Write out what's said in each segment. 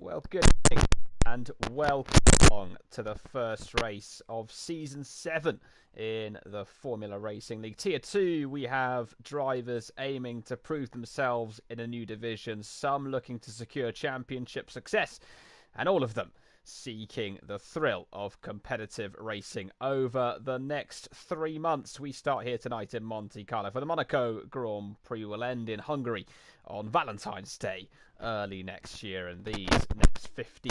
Well, good evening and welcome along to the first race of Season 7 in the Formula Racing League. Tier 2, we have drivers aiming to prove themselves in a new division, some looking to secure championship success, and all of them seeking the thrill of competitive racing over the next 3 months. We start here tonight in Monte Carlo, for the Monaco Grand Prix will end in Hungary on Valentine's Day early next year, and these next 50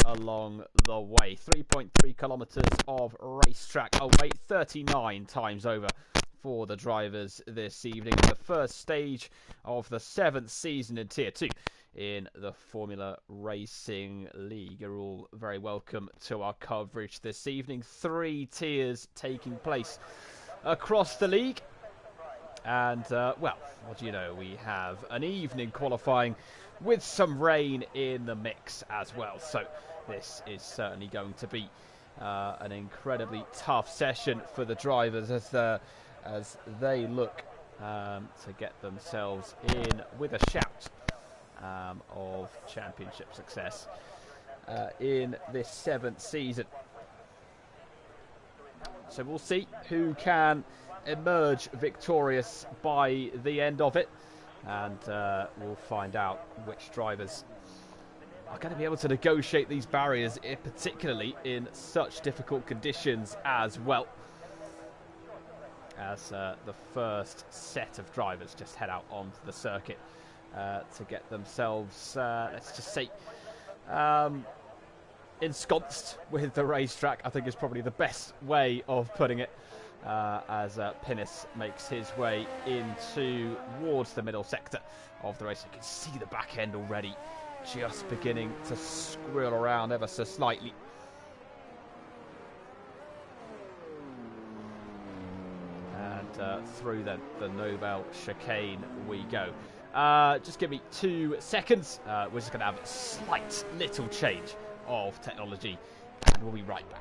along the way. 3.3 kilometres of racetrack away, 39 times over for the drivers this evening. The first stage of the 7th season in Tier 2 in the Formula Racing League. You're all very welcome to our coverage this evening. 3 tiers taking place across the league. And, well, what do you know? We have an evening qualifying with some rain in the mix as well. So this is certainly going to be an incredibly tough session for the drivers as they look to get themselves in with a shout of championship success in this 7th season. So we'll see who can emerge victorious by the end of it, and we'll find out which drivers are going to be able to negotiate these barriers, particularly in such difficult conditions as well, as the first set of drivers just head out onto the circuit to get themselves, let's just say, ensconced with the racetrack, I think is probably the best way of putting it, as Prix makes his way towards the middle sector of the race. You can see the back end already just beginning to squirrel around ever so slightly. And through the Nobel chicane we go. Just give me 2 seconds. We're just going to have a slight little change of technology, and we'll be right back.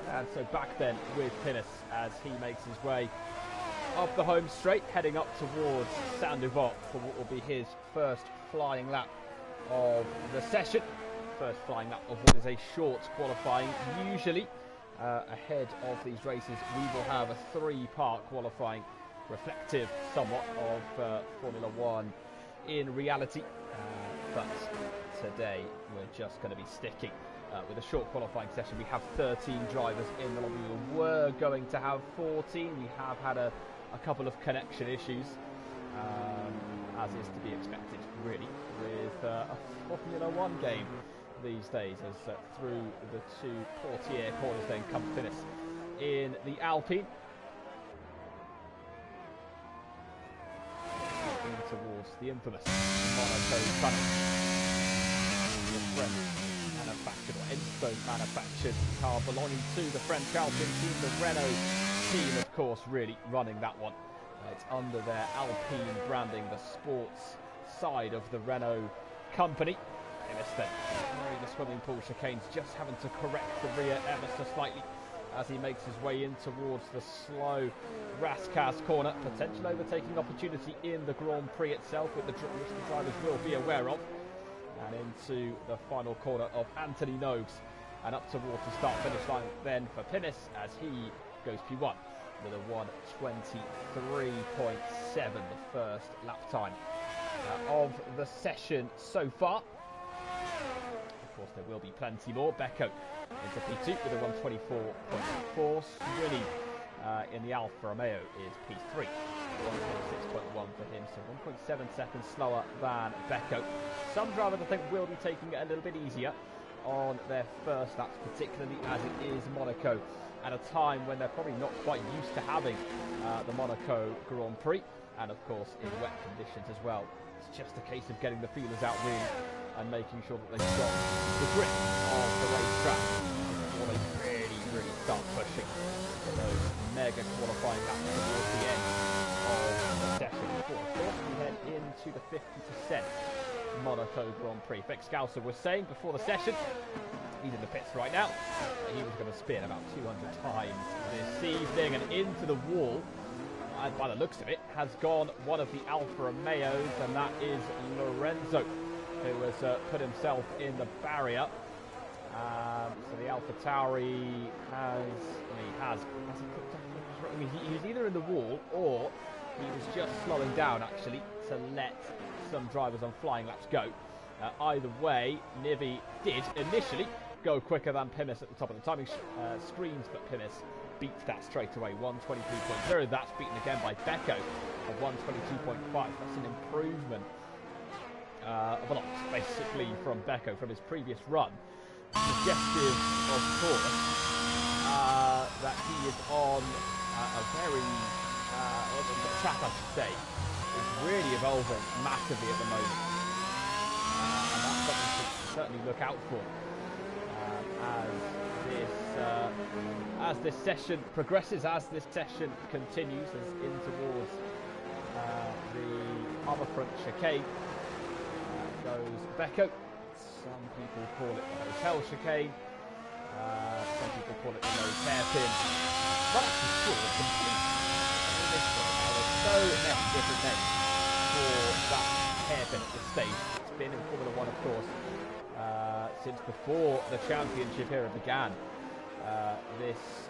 And so back then with Prix as he makes his way up the home straight, heading up towards Saint-Denis for what will be his first flying lap of the session. First flying lap of what is a short qualifying. Usually ahead of these races we will have a 3-part qualifying, reflective somewhat of Formula 1 in reality. But today we're just going to be sticking with a short qualifying session. We have 13 drivers in the lobby. We were going to have 14. We have had a couple of connection issues, as is to be expected, really, with a Formula 1 game these days, as through the 2 Portier corners then comes Prix in the Alpine. In towards the infamous Monaco tunnel. The French manufactured, or Enstone manufactured car belonging to the French Alpine team, the Renault team, of course, really running that one. It's under their Alpine branding, the sports side of the Renault company. Then the swimming pool chicanes, just having to correct the rear ever so slightly as he makes his way in towards the slow Rascasse corner. Potential overtaking opportunity in the Grand Prix itself, which the drivers will be aware of. And into the final corner of Anthony Nogues, and up towards the start-finish line then for Prix as he goes P1 with a 1:23.7, the first lap time of the session so far. Of course, there will be plenty more. Becco into P2 with a 1:24.4. Swinny in the Alfa Romeo is P3. 1:26.1 for him, so 1.7 seconds slower than Becco. Some drivers I think will be taking it a little bit easier on their first laps, particularly as it is Monaco, at a time when they're probably not quite used to having the Monaco Grand Prix, and of course in wet conditions as well. It's just a case of getting the feelers out really and making sure that they've got the grip of the racetrack before they really start pushing for those mega qualifying laps towards the end of the session. Before, of course, we head into the 50% Monaco Grand Prix. Beck Scouser was saying before the session, he's in the pits right now, he was going to spin about 200 times this evening, and into the wall, and by the looks of it, has gone one of the Alfa Romeos, and that is Lorenzo, who has put himself in the barrier. So the AlphaTauri he's either in the wall or he was just slowing down actually to let some drivers on flying laps go. Either way, Nivi did initially go quicker than Pimis at the top of the timing screens, but Pimis beats that straight away. 123.0. That's beaten again by Becco at 122.5. That's an improvement of a lot, basically, from Becco from his previous run. Suggestive, of course, that he is on a very the track, I should say, is really evolving massively at the moment, and that's something to certainly look out for as this session progresses, as this session continues, as in towards the other front chicane goes Becco. Some people call it the hotel chicane, some people call it the low hairpin. Not actually sure the complete this one. There's so many different names for that hairpin at this stage. It's been in Formula 1, of course, since before the championship era began. This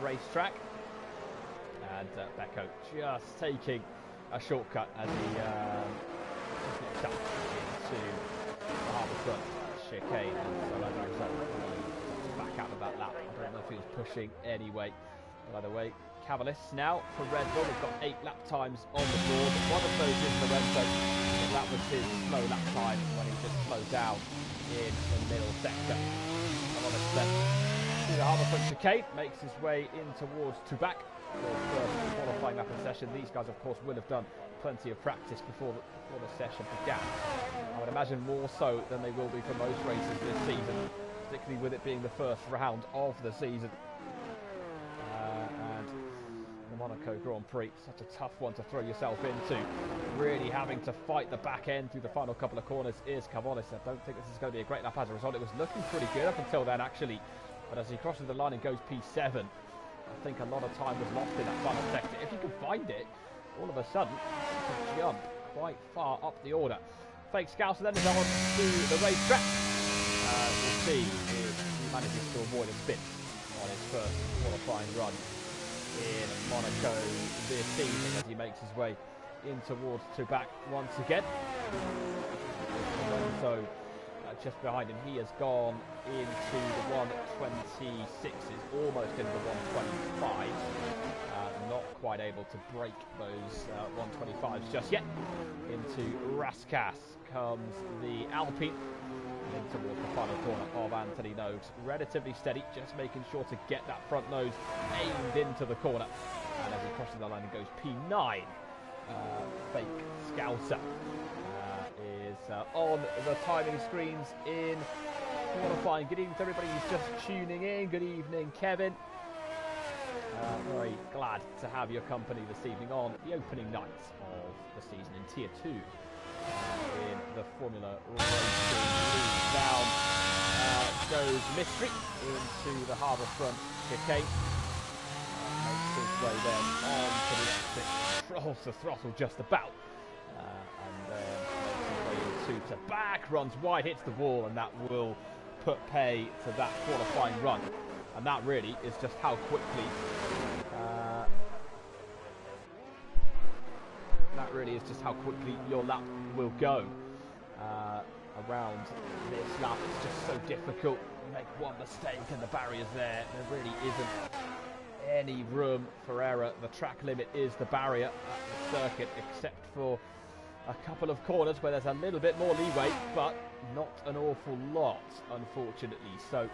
racetrack, and Becco just taking a shortcut as he just gets up into the harbour front chicane, and so as a result he's back out of that lap. I don't know if he was pushing anyway. By the way, Cavalis now for Red Bull. We've got 8 lap times on the board. One of those is Lorenzo, and that was his slow lap time when he just slowed down in the middle sector. Cavalis then through the harbour front chicane makes his way in towards Tubac for the first qualifying lap of the session. These guys, of course, will have done plenty of practice before the session began. I would imagine more so than they will be for most races this season, particularly with it being the first round of the season. And the Monaco Grand Prix, such a tough one to throw yourself into. Really having to fight the back end through the final couple of corners is Cavolis. I don't think this is going to be a great lap as a result. It was looking pretty good up until then, actually. But as he crosses the line and goes P7, I think a lot of time was lost in that final sector. If you can find it, all of a sudden, you can jump quite far up the order. Fake Scouser then is on to the racetrack. We'll see if he manages to avoid a spin on his first qualifying run in Monaco this season as he makes his way in towards Tubac once again. So just behind him, he has gone into the 126s, almost into the 125. Not quite able to break those 125s just yet. Into Raskas comes the Alpine, and in towards the final corner of Anthony Noakes. Relatively steady, just making sure to get that front nose aimed into the corner. And as he crosses the line and goes P9, Fake Scouser is on the timing screens in qualifying. Good evening to everybody who's just tuning in. Good evening, Kevin. Very glad to have your company this evening on the opening night of the season in Tier 2 in the Formula Racing League. Down goes Mystery into the harbour front chicane. Makes his way then on to the exit. Controls the throttle just about. And then makes his way into Tubac, runs wide, hits the wall, and that will put pay to that qualifying run. And that really is just how quickly your lap will go around this lap. It's just so difficult. You make one mistake and the barrier's there. There really isn't any room for error. The track limit is the barrier at the circuit, except for a couple of corners where there's a little bit more leeway, but not an awful lot, unfortunately. So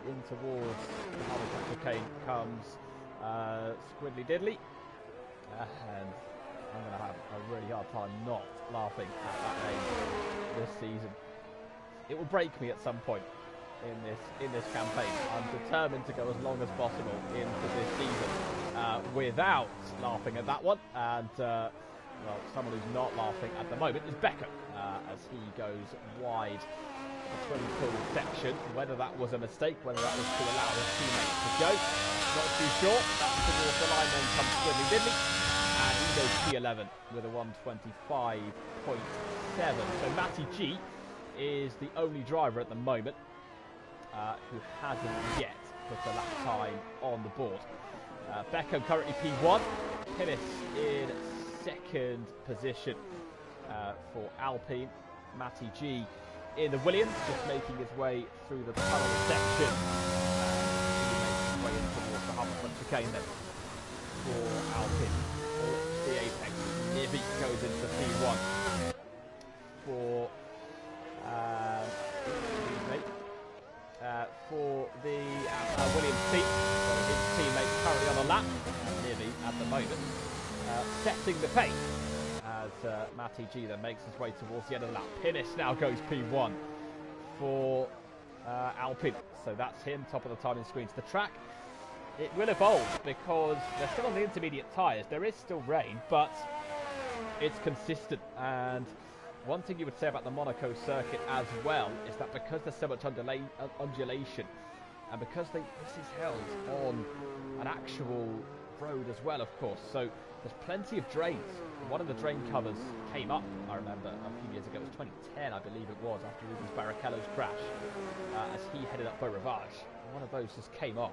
in towards the Harbour chicane comes Squiddly Diddly, and I'm going to have a really hard time not laughing at that name this season. It will break me at some point in this campaign. I'm determined to go as long as possible into this season without laughing at that one. And well, someone who's not laughing at the moment is Becca, as he goes wide the swimming pool section. Whether that was a mistake, whether that was to allow his teammates to go, not too sure. Towards the line then comes Squiddly Diddly, and he goes P11 with a 125.7. So Matty G is the only driver at the moment who hasn't yet put a lap time on the board. Becco currently P1, Pinnis in second position for Alpine. Matty G in the Williams, just making his way through the tunnel section. He makes his way in towards the Harbour chicane then for Alpine. For the apex, Nibby goes into P1 for for the Williams team. His teammates currently on a lap, Nibby at the moment, setting the pace as Matty G then makes his way towards the end of the lap. Pinnis now goes P1 for Alpine, so that's him, top of the timing screens. The track, it will evolve because they're still on the intermediate tyres. There is still rain, but it's consistent. And one thing you would say about the Monaco circuit as well is that because there's so much undulation, and because this is held on an actual road as well, of course, so there's plenty of drains. One of the drain covers came up, I remember, a few years ago. It was 2010, I believe it was, after Rubens Barrichello's crash, as he headed up Beau Rivage. One of those just came off.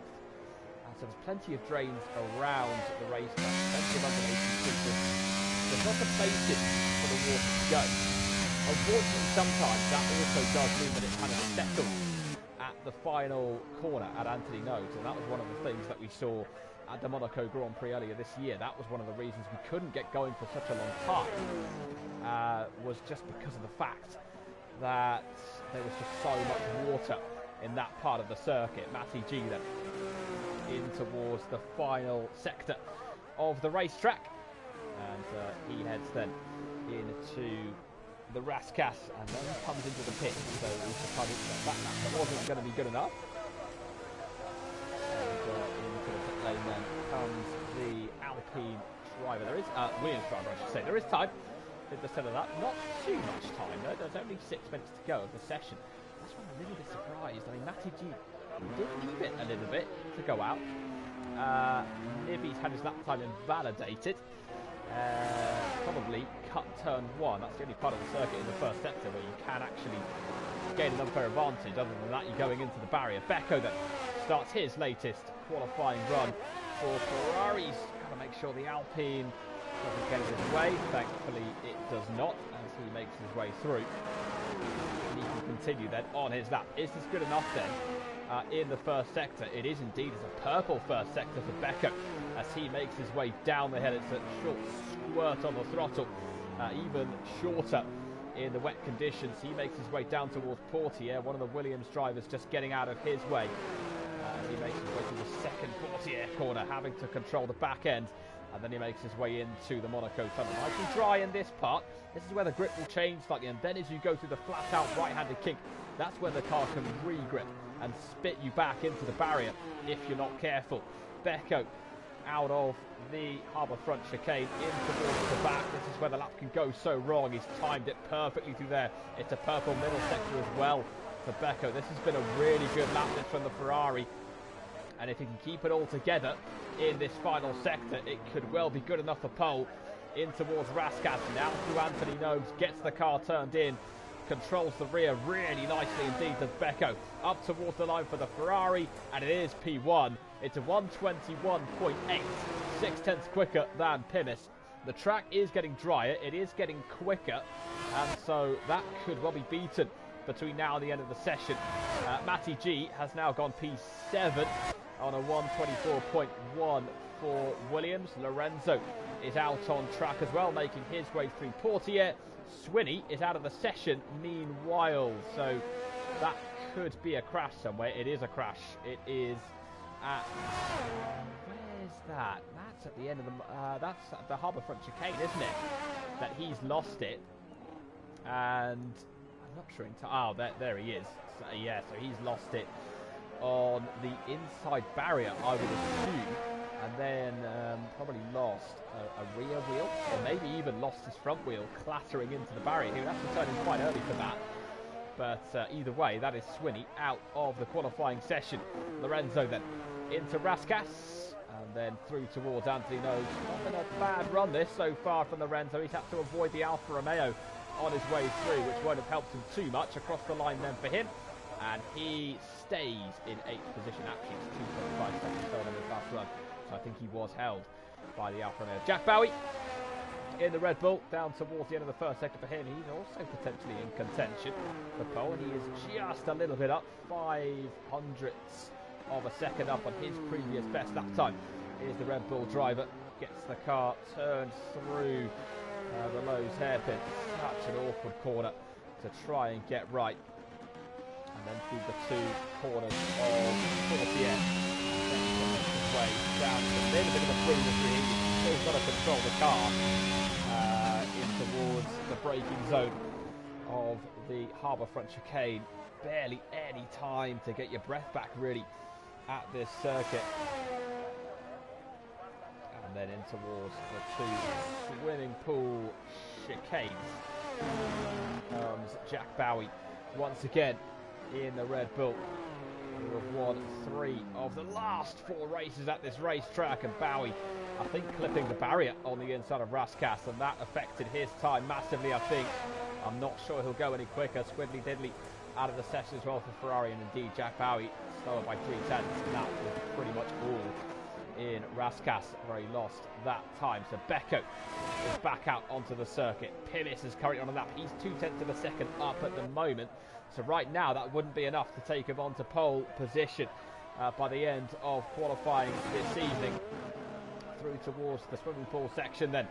So there's plenty of drains around the racetrack, plenty of undulation. There's lots of places for the water to go. Unfortunately, sometimes that also does mean that it kind of settles at the final corner at Anthony Nodes, and that was one of the things that we saw at the Monaco Grand Prix earlier this year. That was one of the reasons we couldn't get going for such a long time, was just because of the fact that there was just so much water in that part of the circuit. Matty G then in towards the final sector of the racetrack, and he heads then into the Rascasse and then comes into the pit. So he's decided that wasn't going to be good enough. And into the pit lane then comes the Alpine driver. There is Williams driver, I should say. There is time in the centre of that. Not too much time though. There's only 6 minutes to go of the session. That's why I'm a little bit surprised. I mean, Matty G did leave it a little bit to go out. Nibby's had his lap time invalidated. Probably cut turn 1. That's the only part of the circuit in the first sector where you can actually gain an unfair advantage. Other than that, you're going into the barrier. Becco then starts his latest qualifying run for Ferrari's. Got to make sure the Alpine doesn't get in his way. Thankfully, it does not as he makes his way through. And he can continue then on his lap. Is this good enough then? In the first sector, it is indeed. It's a purple first sector for Becco as he makes his way down the hill. It's a short squirt on the throttle, even shorter in the wet conditions. He makes his way down towards Portier, one of the Williams drivers just getting out of his way. He makes his way to the second Portier corner, having to control the back end, and then he makes his way into the Monaco tunnel. Nice and dry in this part. This is where the grip will change slightly, and then as you go through the flat-out right-handed kink, that's when the car can re-grip and spit you back into the barrier if you're not careful. Becco out of the harbour front chicane in towards the back. This is where the lap can go so wrong. He's timed it perfectly through there. It's a purple middle sector as well for Becco. This has been a really good lap from the Ferrari, and if he can keep it all together in this final sector, it could well be good enough for pole. In towards Rascasse, now through Anthony Nobes, gets the car turned in, controls the rear really nicely indeed, does Becco. Up towards the line for the Ferrari, and it is P1. It's a 121.8, 0.6 quicker than Pinnis. The track is getting drier, it is getting quicker, and so that could well be beaten between now and the end of the session. Matty G has now gone P7 on a 124.1 for Williams. Lorenzo is out on track as well, making his way through Portier. Swinney is out of the session meanwhile, so that could be a crash somewhere. It is a crash. It is at... Where's that? That's at the end of the... that's at the harbour front chicane, isn't it? That he's lost it. And I'm not sure... Oh, there he is. So, yeah, so he's lost it on the inside barrier, I would assume. And then probably lost a rear wheel, or maybe even lost his front wheel, clattering into the barrier. He would have to turn in quite early for that. But either way, that is Swinney out of the qualifying session. Lorenzo then into Rascasse, and then through towards Anthony Nogues. Not been a bad run this so far from Lorenzo. He's had to avoid the Alfa Romeo on his way through, which won't have helped him too much. Across the line then for him. And he stays in 8th position. Actually, it's 2.5 seconds slower than his last run. So I think he was held by the Alfa Romeo. Jack Bowie in the Red Bull, down towards the end of the first sector for him. He's also potentially in contention for pole, and he is just a little bit up, 500ths of a second up on his previous best lap time. Here's the Red Bull driver, gets the car, turns through the Lowe's hairpin. Such an awkward corner to try and get right. And then through the 2 corners of Portier. Way down to a little bit of a free. He's got to control the car in towards the braking zone of the harbour front chicane. Barely any time to get your breath back really at this circuit. And then in towards the 2 swimming pool chicanes comes Jack Bowie once again in the Red Bull, who have won 3 of the last 4 races at this racetrack. And Bowie, I think, clipping the barrier on the inside of Rascasse, and that affected his time massively, I think. I'm not sure he'll go any quicker. Squiddly Diddly out of the session as well for Ferrari, and indeed Jack Bowie slower by 3 tenths, and that was pretty much all in Rascasse, where he lost that time. So Becco is back out onto the circuit. Pilis is currently on a lap. He's 2 tenths of a second up at the moment. So right now, that wouldn't be enough to take him onto pole position by the end of qualifying this evening. Through towards the swimming pool section then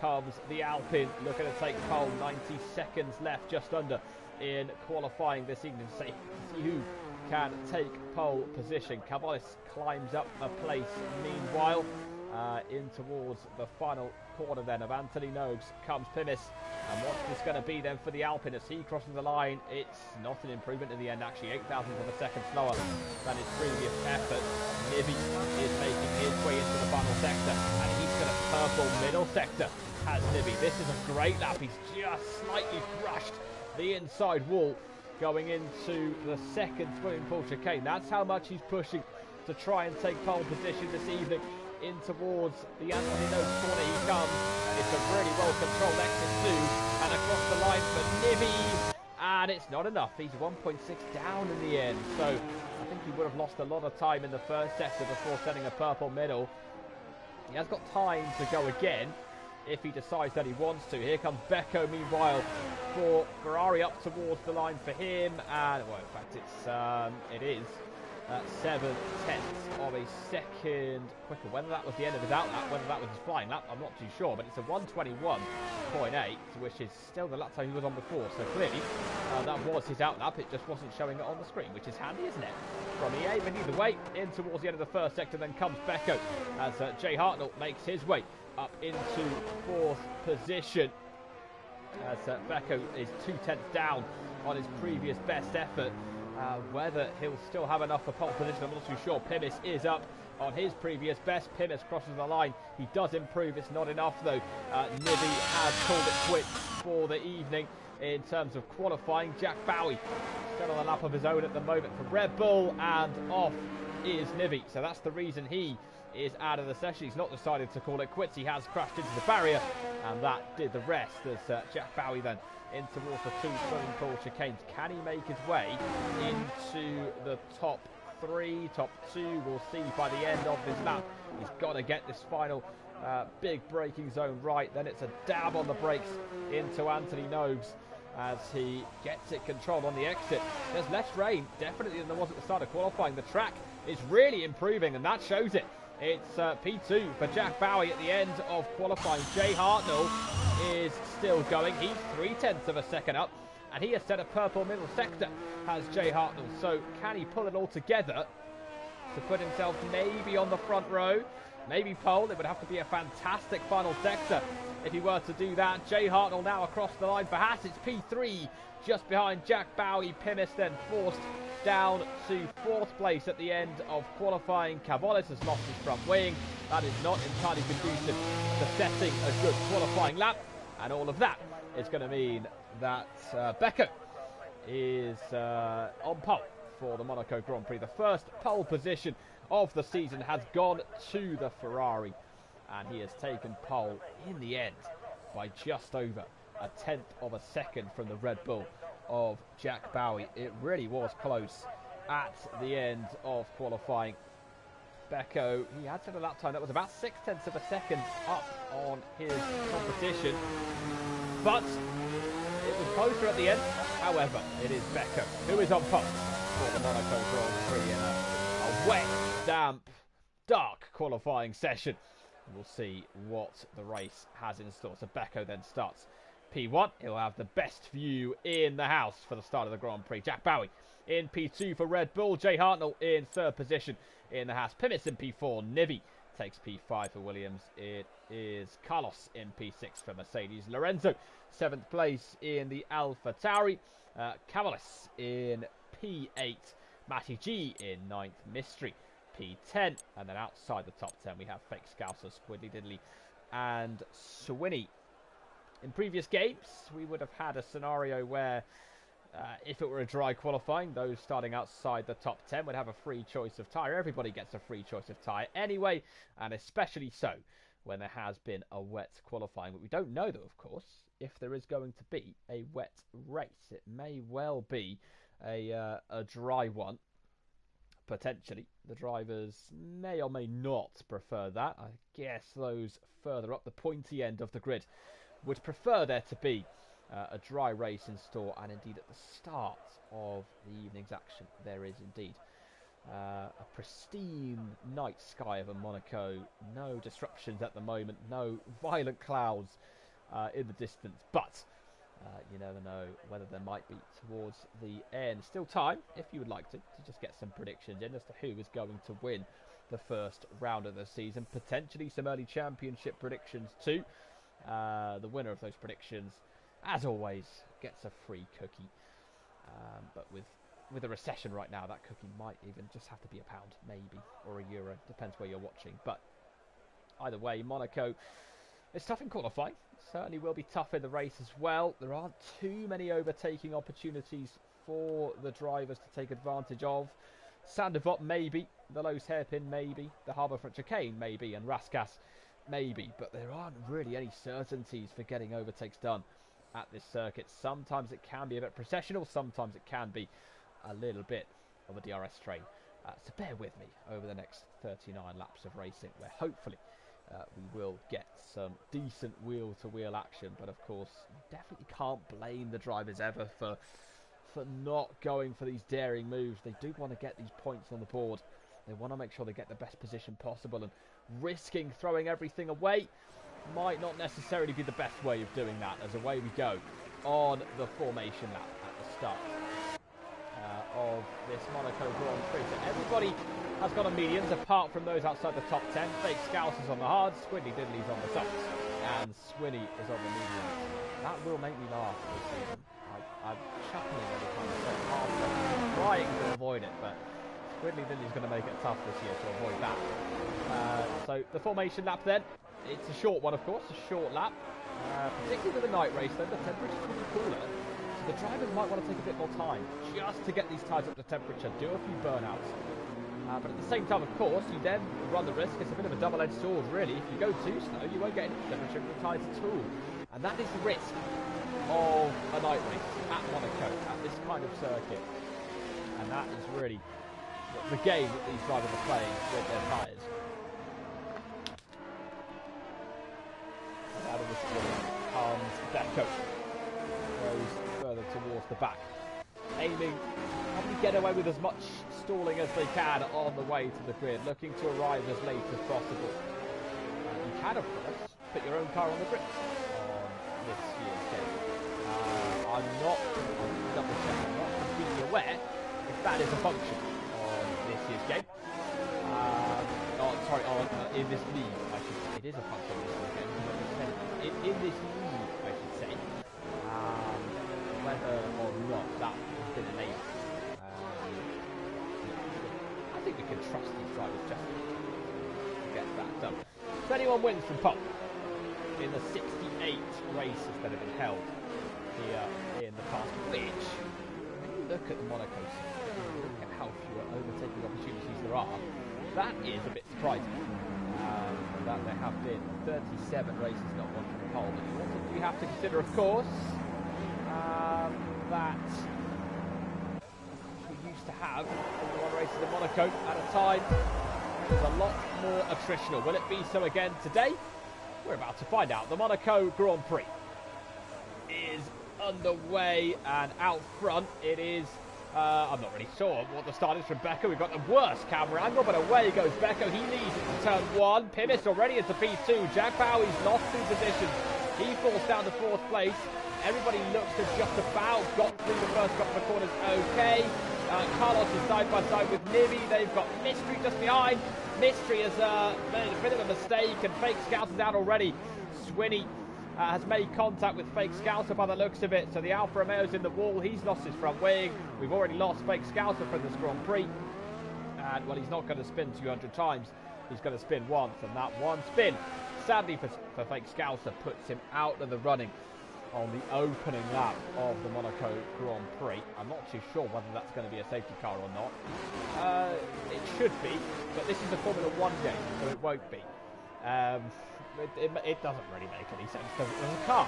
comes the Alpine, looking to take pole. 90 seconds left, just under, in qualifying this evening. To see who can take pole position. Cavallis climbs up a place meanwhile. In towards the final corner then of Anthony Nogues comes Pimis. And what's this going to be then for the Alpine as he crosses the line? It's not an improvement in the end, actually. 0.8 of a second slower than his previous effort. Nibby is making his way into the final sector, and he's going to purple middle sector, has Nibby. This is a great lap. He's just slightly crushed the inside wall going into the second swimming pool chicane. That's how much he's pushing to try and take pole position this evening. In towards the Anthony Nogues corner he comes. It's a really well-controlled exit too, and across the line for Nibby, and it's not enough. He's 1.6 down in the end, so I think he would have lost a lot of time in the first sector before setting a purple middle. He has got time to go again if he decides that he wants to. Here comes Becco meanwhile for Ferrari, up towards the line for him, and well, in fact it is 7 tenths of a second quicker. Whether that was the end of his out lap, whether that was his flying lap, I'm not too sure, but it's a 1:21.8, which is still the lap time he was on before, so clearly that was his out lap. It just wasn't showing it on the screen, which is handy, isn't it, from EA? But either way, in towards the end of the first sector then comes Becco as Jay Hartnell makes his way up into 4th position, as Becco is 2 tenths down on his previous best effort. Whether he'll still have enough for pole position, I'm not too sure. Pimis is up on his previous best. Pimis crosses the line. He does improve. It's not enough, though. Nibby has called it quits for the evening in terms of qualifying. Jack Bowie still on a lap of his own at the moment for Red Bull, and off is Nibby. So that's the reason he is out of the session. He's not decided to call it quits. He has crashed into the barrier, and that did the rest as Jack Bowie then in towards the 2 swimming pool chicanes. Can he make his way into the top 3, top 2? We'll see by the end of this lap. He's got to get this final big braking zone right. Then it's a dab on the brakes into Anthony Nogues as he gets it controlled on the exit. There's less rain, definitely, than there was at the start of qualifying. The track is really improving, and that shows it. It's P2 for Jack Bowie at the end of qualifying. Jay Hartnell is still going. He's 0.3 of a second up, and he has set a purple middle sector, has Jay Hartnell. So can he pull it all together to put himself maybe on the front row, maybe pole? It would have to be a fantastic final sector if he were to do that. Jay Hartnell now across the line for Haas. It's P3 just behind Jack Bowie. Pinnis then forced down to 4th place at the end of qualifying. Cavolis has lost his front wing. That is not entirely conducive to setting a good qualifying lap, and all of that is going to mean that Becco is on pole for the Monaco Grand Prix. The first pole position of the season has gone to the Ferrari, and he has taken pole in the end by just over 1/10 of a second from the Red Bull of Jack Bowie. It really was close at the end of qualifying. Becco, he had set a lap time that was about 0.6 of a second up on his competition, but it was closer at the end. However, it is Becco who is on pole for the Monaco Grand Prix in a wet, damp, dark qualifying session. We'll see what the race has in store. So Becco then starts P1. He'll have the best view in the house for the start of the Grand Prix. Jack Bowie in P2 for Red Bull. Jay Hartnell in 3rd position in the house. Pimis in P4. Nivi takes P5 for Williams. It is Carlos in P6 for Mercedes. Lorenzo, 7th place in the Alpha Tauri. Cavalis in P8. Matty G in 9th. Mystery P10. And then outside the top 10 we have Fake Scouser, Squiddly Diddly and Swinny. In previous games, we would have had a scenario where if it were a dry qualifying, those starting outside the top 10 would have a free choice of tyre. Everybody gets a free choice of tyre anyway, and especially so when there has been a wet qualifying. But we don't know, though, of course, if there is going to be a wet race. It may well be a dry one. Potentially, the drivers may or may not prefer that. I guess those further up the pointy end of the grid would prefer there to be a dry race in store, and indeed at the start of the evening's action there is indeed a pristine night sky over Monaco. No disruptions at the moment, no violent clouds in the distance, but you never know whether there might be towards the end. Still time, if you would like to just get some predictions in as to who is going to win the first round of the season. Potentially some early championship predictions too. The winner of those predictions, as always, gets a free cookie. But with a recession right now, that cookie might even just have to be £1, maybe, or €1. Depends where you're watching. But either way, Monaco is tough in qualifying. Certainly will be tough in the race as well. There aren't too many overtaking opportunities for the drivers to take advantage of. Sandevot maybe, the Los Hairpin maybe, the Harbourfront Chicane maybe, and Rascasse maybe, but there aren't really any certainties for getting overtakes done at this circuit. Sometimes it can be a bit processional, sometimes it can be a little bit of a DRS train. So bear with me over the next 39 laps of racing, where hopefully we will get some decent wheel-to-wheel action. But of course, you definitely can't blame the drivers ever for not going for these daring moves. They do want to get these points on the board. They want to make sure they get the best position possible, and risking throwing everything away might not necessarily be the best way of doing that, as away we go on the formation lap at the start of this Monaco Grand Prix. So everybody has got on mediums, apart from those outside the top 10. Fake Scousers on the hards, Squiddly Diddly's on the softs, and Swinny is on the mediums. That will make me laugh this season. I'm chuckling every time I say half, trying to avoid it, but Squiddly Diddly's going to make it tough this year to avoid that. So the formation lap then, it's a short one, of course, a short lap. Particularly with a night race, though, the temperature's pretty cooler. So the drivers might want to take a bit more time just to get these tyres up to temperature, do a few burnouts. But at the same time, of course, you then run the risk. It's a bit of a double-edged sword, really. If you go too slow, you won't get any temperature in the tyres at all. And that is the risk of a night race at Monaco, at this kind of circuit. And that is really the game that these drivers are playing with their tyres. Out of the split comes Becco. Goes further towards the back, aiming to probably get away with as much stalling as they can on the way to the grid, looking to arrive as late as possible. You can, of course, put your own car on the grid on this year's game. I'm not completely aware if that is a function on this year's game. In this league, I should say. It is a function of this year's game. In this league, I should say. Whether or not that has been enabled. I think we can trust these drivers just to get that done. 21 wins from pole in the 68 races that have been held here in the past, which, when you look at the Monaco season, look at how few overtaking opportunities there are, that is a bit surprising. That there have been 37 races not won from pole. But we have to consider, of course, that we used to have 41 races in Monaco at a time. It was a lot more attritional. Will it be so again today? We're about to find out. The Monaco Grand Prix is underway, and out front it is, I'm not really sure what the start is from Becco. We've got the worst camera angle, but away goes Becco. He leads it to turn 1. Pimis already into P2. Jack Bowie's lost 2 positions. He falls down to 4th place. Everybody looks to just about got through the first couple of corners okay. Carlos is side by side with Nivi. They've got Mystery just behind. Mystery has made a bit of a mistake, and Fake Scout is out already. Swinney has made contact with Fake Scouser by the looks of it. So the Alfa Romeo's in the wall. He's lost his front wing. We've already lost Fake Scouser from this Grand Prix. And, well, he's not going to spin 200 times. He's going to spin once, and that one spin, sadly for Fake Scouser, puts him out of the running on the opening lap of the Monaco Grand Prix. I'm not too sure whether that's going to be a safety car or not. It should be, but this is a Formula 1 game, so it won't be. It doesn't really make any sense. There's a car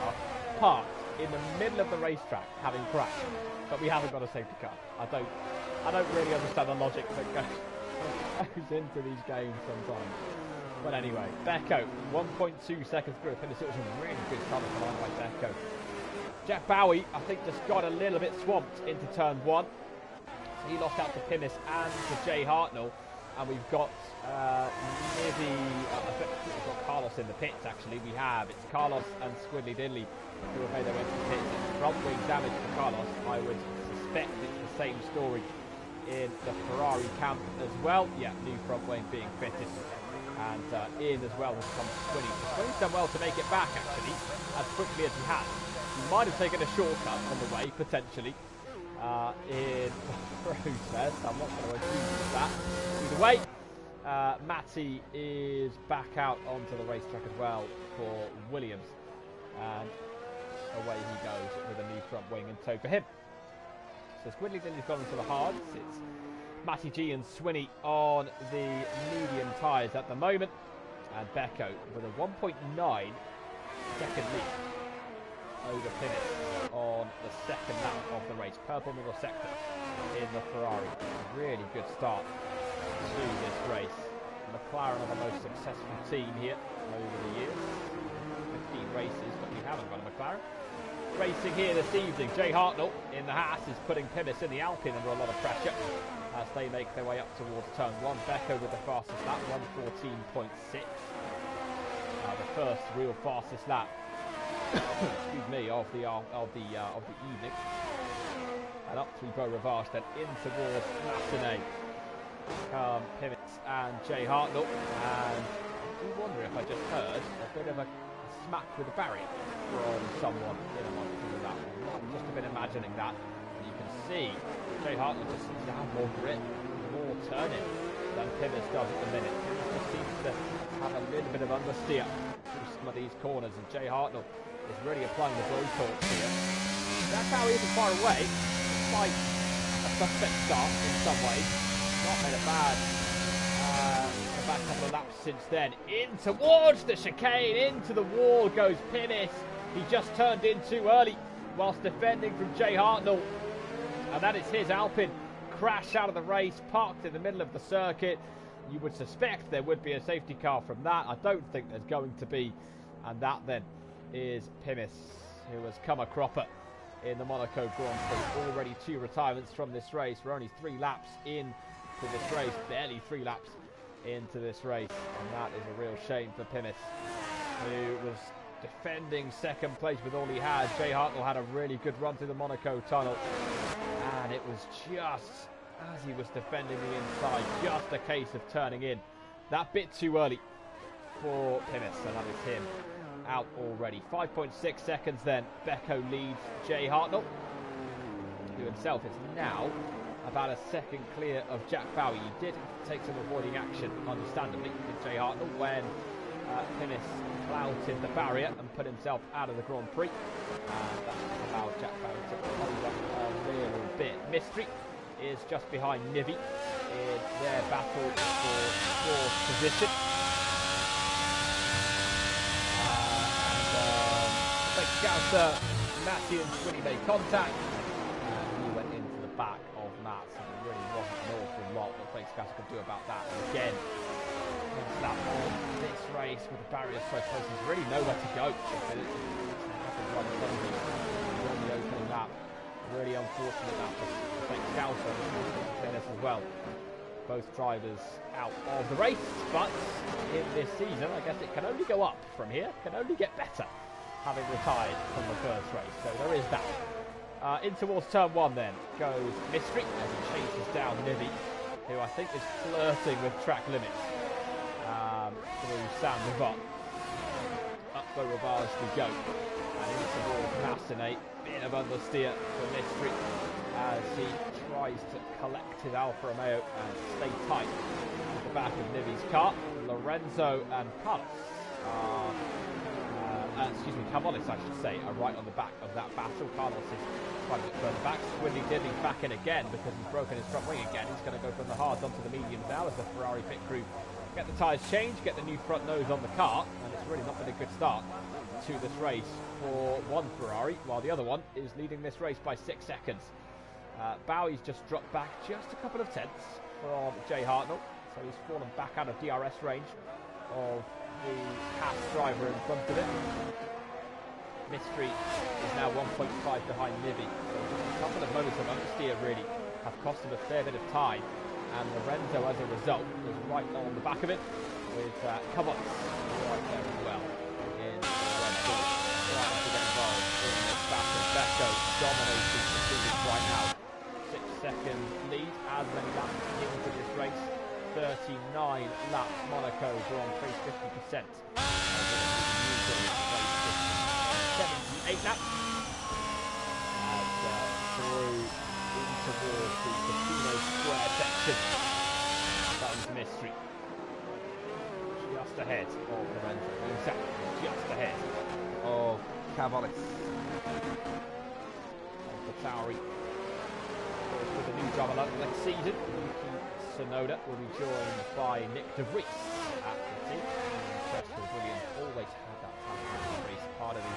parked in the middle of the racetrack having crashed, but we haven't got a safety car. I don't really understand the logic that goes into these games sometimes. But anyway, Becco, 1.2 seconds through a finish. It was a really good cover line by Becco. Jack Bowie, I think, just got a little bit swamped into turn 1. So he lost out to Pimis and to Jay Hartnell. And we've got we've got Carlos in the pits, actually. It's Carlos and Squiddly Diddley who have made their way to the pits. It's front wing damage for Carlos. I would suspect it's the same story in the Ferrari camp as well. Yeah, new front wing being fitted. And in as well has come Squinney. Squinney's done well to make it back, actually, as quickly as he has. He might have taken a shortcut on the way, potentially, in the process. I'm not going to accuse that. Either way, Matty is back out onto the racetrack as well for Williams. And away he goes with a new front wing in tow for him. So Squiddly Dilly's gone into the hards. It's Matty G and Swinney on the medium tyres at the moment, and Becco with a 1.9 second lead over Pimis on the second lap of the race. Purple middle sector in the Ferrari. Really good start to this race. McLaren are the most successful team here over the years. 15 races, but we haven't got a McLaren. Racing here this evening, Jay Hartnell in the Haas is putting Pimis in the Alpine under a lot of pressure as they make their way up towards turn 1. Becco with the fastest lap, 1:14.6. The first real fastest lap, excuse me, of the evening. And up through Beau Rivage, then in towards Massenet. Pimis and Jay Hartnell, and I do wonder if I just heard a bit of a smack with a barrier from someone in amongst that one. I've just been imagining that. You can see Jay Hartnell just seems to have more grip, more turning than Pimis does at the minute. Pimis just seems to have a little bit of understeer through some of these corners, and Jay Hartnell is really applying the blowtorch here. That's how he isn't far away, despite a suspect start in some ways. Not made a bad couple of laps since then. In towards the chicane, into the wall goes Pimis. He just turned in too early whilst defending from Jay Hartnell. And that is his Alpine. Crash out of the race, parked in the middle of the circuit. You would suspect there would be a safety car from that. I don't think there's going to be. And that then is Pimis, who has come a cropper in the Monaco Grand Prix. Already 2 retirements from this race. We're only 3 laps in to this race. Barely 3 laps into this race, and that is a real shame for Pinnis, who was defending second place with all he had. Jay Hartnell had a really good run through the Monaco tunnel, and it was just as he was defending the inside, just a case of turning in that bit too early for Pinnis, and that is him out already. 5.6 seconds then. Becco leads Jay Hartnell, who himself is now about a second clear of Jack Bowie. He did have to take some avoiding action, understandably, with Jay Hartnell when Pinnis flouted the barrier and put himself out of the Grand Prix. And that allowed Jack Bowie to hold up a little bit. Mystery is just behind Nivy in their battle for 4th position. Scouser, Matthew and Swinny made contact, and he went into the back of Matt, so there really wasn't an awful lot that Blake Scouser could do about that. And again, that on this race with the barrier so close, there's really nowhere to go. On the opening lap, really unfortunate that for Blake Scouser and Dennis as well. Both drivers out of the race, but in this season, I guess it can only go up from here, can only get better, having retired from the first race. So there is that. In towards turn 1 then goes Mystery as he chases down Nivy, who I think is flirting with track limits through San Rivat. Up the Rivage we go. And in towards Massenet. Bit of understeer for Mystery as he tries to collect his Alfa Romeo and stay tight at the back of Nivy's car. Lorenzo and Carlos are Cavolis, I should say, are right on the back of that battle. Carlos is quite a bit further back. Swinley Diddley's back in again because he's broken his front wing again. He's going to go from the hards onto the mediums now as the Ferrari pit crew get the tyres changed, get the new front nose on the car, and it's really not been a good start to this race for one Ferrari, while the other one is leading this race by 6 seconds. Bowie's just dropped back just a couple of tenths from Jay Hartnell, so he's fallen back out of DRS range of the Haas driver in front of him. Mystery is now 1.5 behind Nivy, so just a couple of moments of understeer really have cost him a fair bit of time, and Lorenzo as a result was right on the back of it with Cavolis right there as well in the Red Bull. Right to get involved in this battle. Becco dominating the series right now. 6-second lead, as many laps into this race. 39 laps, Monaco Grand Prix 50%. 78 laps. And through in towards the Casino Square section. That was Mystery. Just ahead of Lorenzo. Exactly, just ahead of Cavolis. The Tauri. With a new driver next season, Yuki Tsunoda will be joined by Nick De Vries at the team. Chester Williams always had that talent race, part of the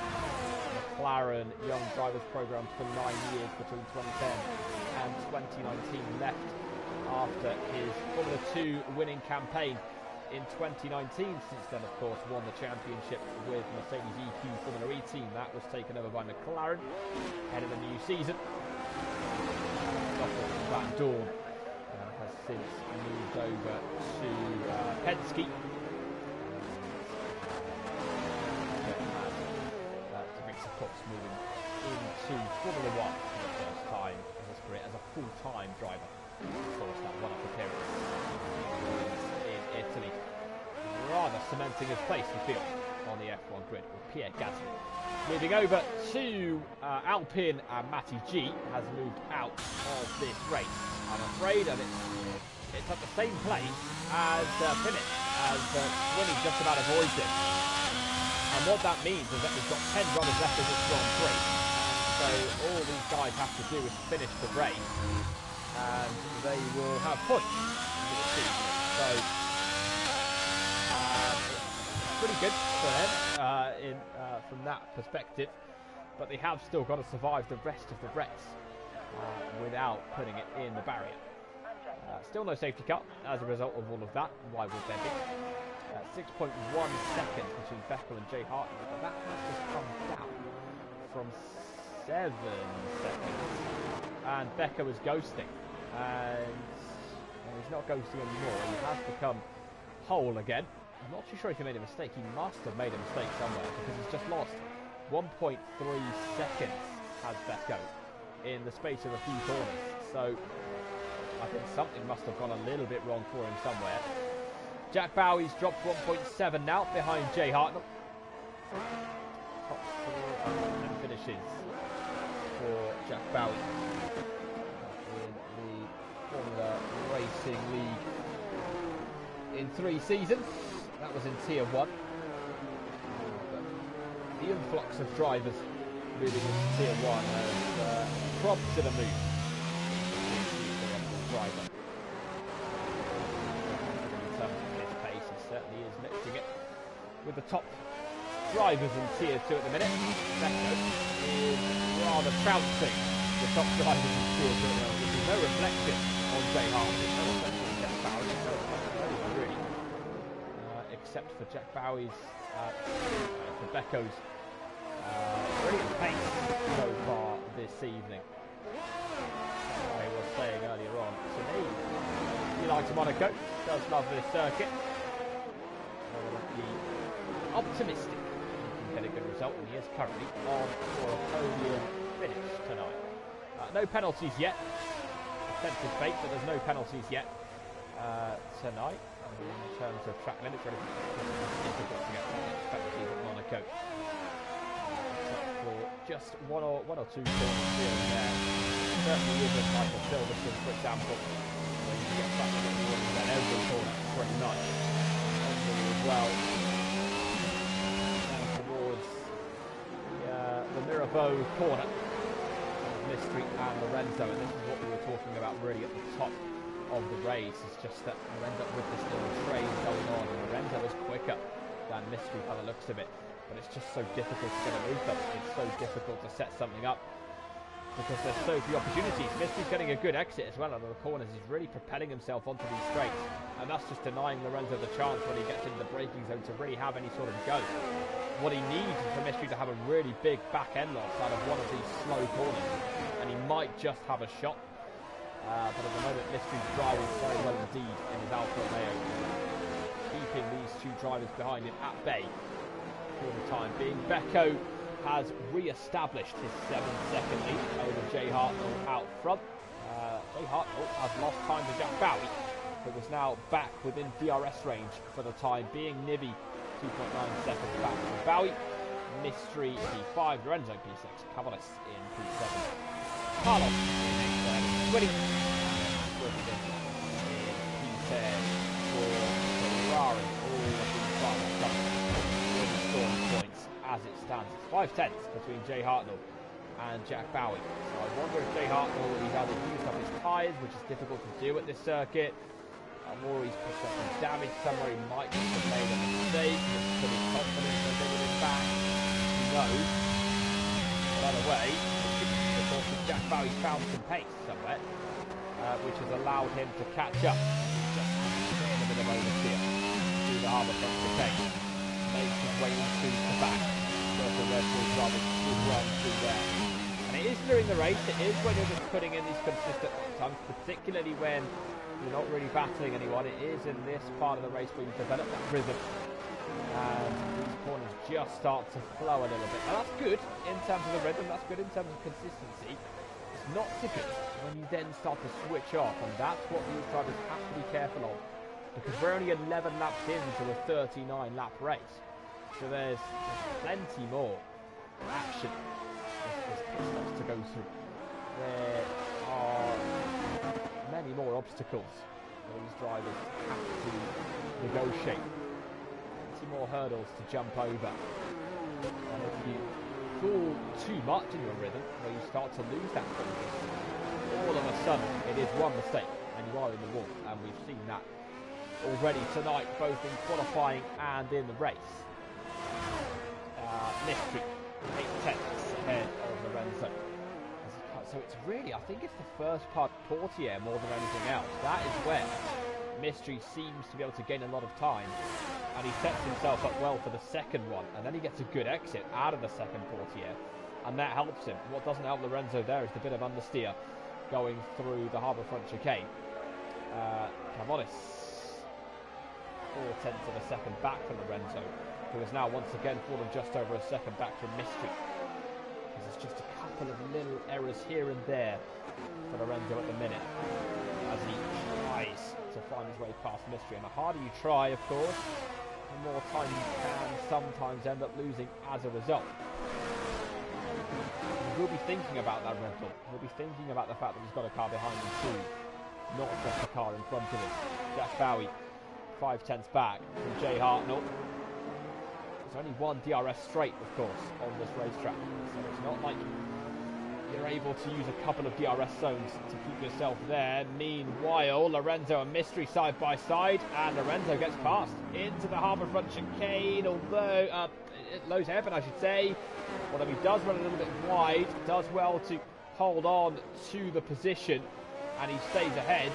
McLaren Young Drivers Programme for 9 years between 2010 and 2019. Left after his Formula 2 winning campaign in 2019. Since then, of course, won the championship with Mercedes EQ Formula E team. That was taken over by McLaren ahead of the new season. Van Dorn has since moved over to Penske. Dimitri, of course, moving into Formula 1 for the first time in his career as a full-time driver. Of course, that one-off appearance in Italy, rather cementing his place, you feel, on the F1 grid with Pierre Gasly. Moving over to Alpine, Matty G has moved out of this race, I'm afraid, and it's at the same place as Philip, as Swinny just about avoids him. And what that means is that we've got 10 drivers left in this Grand Prix, and so all these guys have to do is finish the race, and they will have points this season. So pretty good for them from that perspective, but they have still got to survive the rest of the race without putting it in the barrier. Still no safety car as a result of all of that. Why would there be? 6.1 seconds between Becco and Jay Hartnell, but that has just come down from 7 seconds. And Becco was ghosting, and And he's not ghosting anymore. He has become whole again. I'm not too sure if he made a mistake. He must have made a mistake somewhere because he's just lost 1.3 seconds, has Becco, in the space of a few corners. So I think something must have gone a little bit wrong for him somewhere. Jack Bowie's dropped 1.7 now behind Jay Hartnell. Top four and finishes for Jack Bowie in the Formula Racing League in 3 seasons. That was in Tier 1. But the influx of drivers moving into Tier 1 has prompted a move. Driver. In terms of his pace, he certainly is mixing it with the top drivers in Tier 2 at the minute. Becco is rather trouncing the top drivers in Tier 2 at the moment, which is no reflection on Jay Hartnell, no reflection on Jack Bowie, no reflection really, except for Jack Bowie's, for Becco's brilliant pace so far this evening. I was saying earlier on, to me, he likes Monaco, does love this circuit. Optimistic he can get a good result, and he is currently on for a podium finish tonight. No penalties yet. Attempted fate, but there's no penalties yet tonight. In terms of track limits, really difficult to get penalties at Monaco. For just one or two corners here and there. Certainly isn't like a Silverstone, for example, where you get back to the every corner pretty much. As well. The Mirabeau corner, Mystery and Lorenzo, and this is what we were talking about really at the top of the race. It's just that you end up with this little train going on, and Lorenzo is quicker than Mystery by the looks of it, but it's just so difficult to get a move up. It's so difficult to set something up because there's so few opportunities. Mystery's getting a good exit as well out of the corners. He's really propelling himself onto these straights, and that's just denying Lorenzo the chance when he gets into the braking zone to really have any sort of go. What he needs is for Mystery to have a really big back end loss out of one of these slow corners, and he might just have a shot. But at the moment, Mystery's driving very well indeed in his Alfa Romeo, keeping these two drivers behind him at bay for the time being. Becco has re-established his 7-second lead over Jay Hartnell out front. Jay Hartnell has lost time to Jack Bowie, but was now back within DRS range for the time being. Nibby 2.9 seconds back from Bowie. Mystery P5, Lorenzo P6, Cavalis in P7. Carlos in P10 for Ferrari. All of these drivers coming with the scoring points as it stands. It's 5/10 between Jay Hartnell and Jack Bowie. So I wonder if Jay Hartnell, he's either used up his tyres, which is difficult to do at this circuit, or he's put some damage somewhere. He might just have made a mistake, just put his confidence a little bit back. Who knows? But either way, of course, Jack Bowie found some pace somewhere, which has allowed him to catch up. Just a bit of oversteer through the harbour front chicane. Makes his way into the back. The Red Bull drivers will run through there. And it is during the race, it is when you're just putting in these consistent times, particularly when you're not really battling anyone. It is in this part of the race where you develop that rhythm, and these corners just start to flow a little bit. Now that's good in terms of the rhythm, that's good in terms of consistency. It's not so good when you then start to switch off, and that's what these drivers have to be careful of, because we're only 11 laps into a 39 lap race, so there's plenty more action. There's pit stops to go through. There are many more obstacles that these drivers have to negotiate. Plenty more hurdles to jump over. And if you fall too much in your rhythm, where you start to lose that focus, all of a sudden it is one mistake and you are in the wall. And we've seen that already tonight, both in qualifying and in the race. Mystery 8/10 ahead of Lorenzo. So it's really, I think it's the first part Portier more than anything else. That is where Mystery seems to be able to gain a lot of time, and he sets himself up well for the second one, and then he gets a good exit out of the second Portier, and that helps him. What doesn't help Lorenzo there is the bit of understeer going through the harbour front chicane. Cavonis, 0.4 of a second back from Lorenzo, who has now once again fallen just over a second back from Mystery. There's just a couple of little errors here and there for Lorenzo at the minute as he tries to find his way past Mystery. And the harder you try, of course, the more time you can sometimes end up losing as a result. He will be thinking about that Red Bull. He'll be thinking about the fact that he's got a car behind him too, not just a car in front of him. Jack Bowie, 0.5 back from Jay Hartnell. There's only one DRS straight, of course, on this racetrack, so it's not like you're able to use a couple of DRS zones to keep yourself there. Meanwhile, Lorenzo and Mystery side by side, and Lorenzo gets past into the harbour front chicane, although low to hairpin, I should say. Although he does run a little bit wide, does well to hold on to the position, and he stays ahead.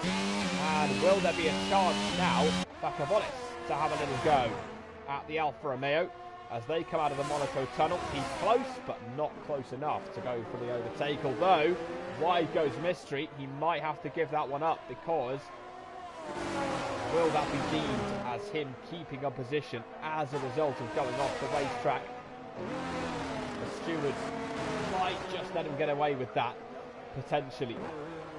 And will there be a chance now for Cavonis to have a little go at the Alfa Romeo as they come out of the Monaco tunnel? He's close, but not close enough to go for the overtake. Although, wide goes Mystery. He might have to give that one up, because will that be deemed as him keeping a position as a result of going off the racetrack? The stewards might just let him get away with that, potentially,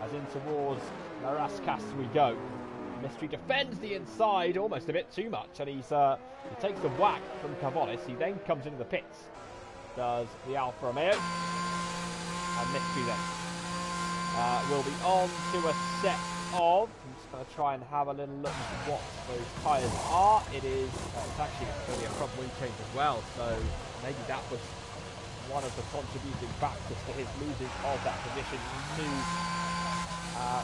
as in towards La Rascasse we go. Mystery defends the inside almost a bit too much, and he takes the whack from Cavonis. He then comes into the pits, does the Alfa Romeo, and Mystery then will be on to a set of, I'm just going to try and have a little look at what those tyres are. It's actually going to be a front wing change as well, so maybe that was one of the contributing factors to his losing of that position to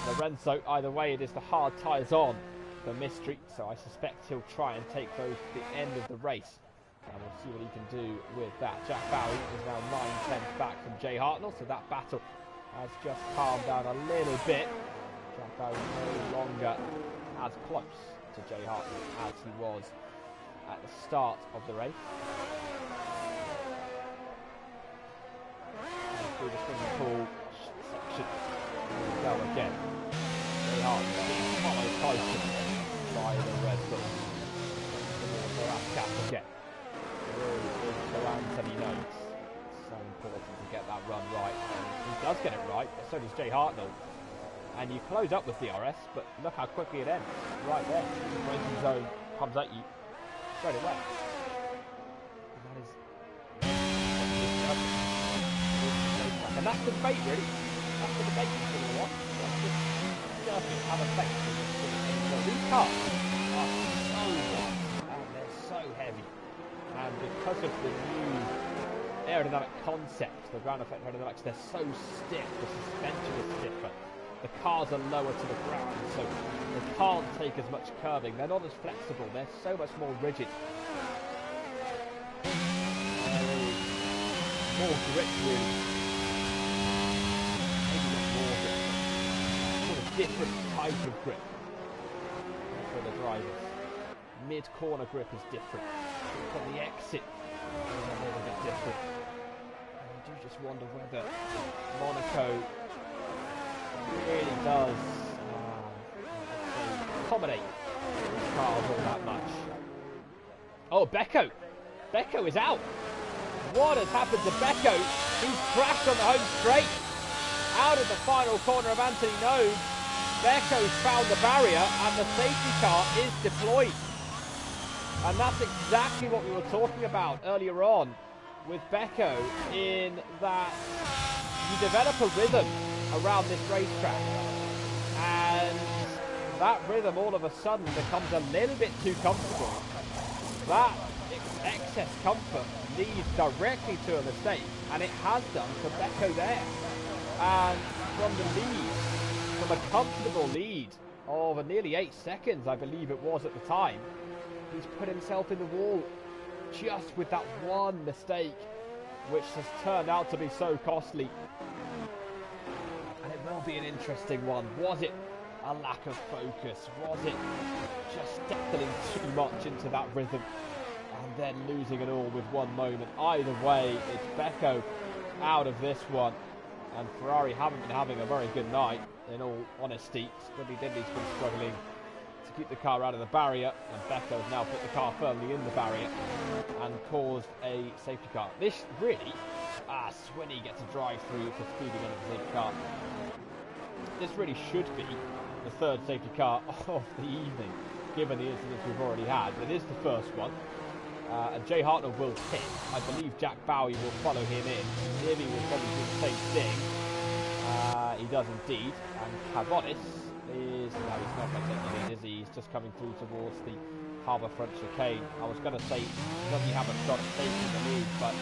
Lorenzo. Either way, it is the hard tyres on for Mystery, so I suspect he'll try and take those to the end of the race, and we'll see what he can do with that. Jack Bowie is now 9/10 back from Jay Hartnell, so that battle has just calmed down a little bit. Jack Bowie no longer as close to Jay Hartnell as he was at the start of the race. And through the swimming pool section we go again. Jay Hartnell being followed closely by the Red Bull. The Rascasse again. The Anthony knows it's so important to get that run right, and he does get it right, but so does Jay Hartnell. And you close up with DRS, but look how quickly it ends. Right there. The braking zone comes at you straight away. And that is... And that's the debate, really. That's the debate in Formula 1. That's just have a effect. These cars are so long, and they're so heavy. And because of the new aerodynamic concept, the ground effect aerodynamics, they're so stiff. The suspension is stiffer. The cars are lower to the ground, so they can't take as much curving. They're not as flexible. They're so much more rigid. More grip, really. Maybe not more grip. Sort of different type of grip for the drivers. Mid-corner grip is different. From the exit is a little bit different. And you do just wonder whether Monaco really does accommodate these cars all that much. Oh, Becco is out. What has happened to Becco? He's crashed on the home straight. Out of the final corner of Anthony Node. Becco's found the barrier, and the safety car is deployed. And that's exactly what we were talking about earlier on with Becco, in that you develop a rhythm around this racetrack, and that rhythm all of a sudden becomes a little bit too comfortable. That excess comfort leads directly to a mistake, and it has done for Becco there. And from the lead, from a comfortable lead of nearly 8 seconds, I believe it was at the time, he's put himself in the wall just with that one mistake, which has turned out to be so costly. And it will be an interesting one. Was it a lack of focus? Was it just settling too much into that rhythm and then losing it all with one moment? Either way, it's Becco out of this one, and Ferrari haven't been having a very good night in all honesty. Squidly Diddly's been struggling to keep the car out of the barrier, and Becco has now put the car firmly in the barrier and caused a safety car. This really, Swinny gets a drive through for speeding under the safety car. This really should be the third safety car of the evening, given the incidents we've already had. It is the first one. And Jay Hartnell will pit. I believe Jack Bowie will follow him in. Nibby will probably do the same thing. He does indeed. And Cavonis is... No, he's not going to take the lead, is he? He's just coming through towards the harbour front chicane. I was going to say, does he have a shot at taking the lead? But...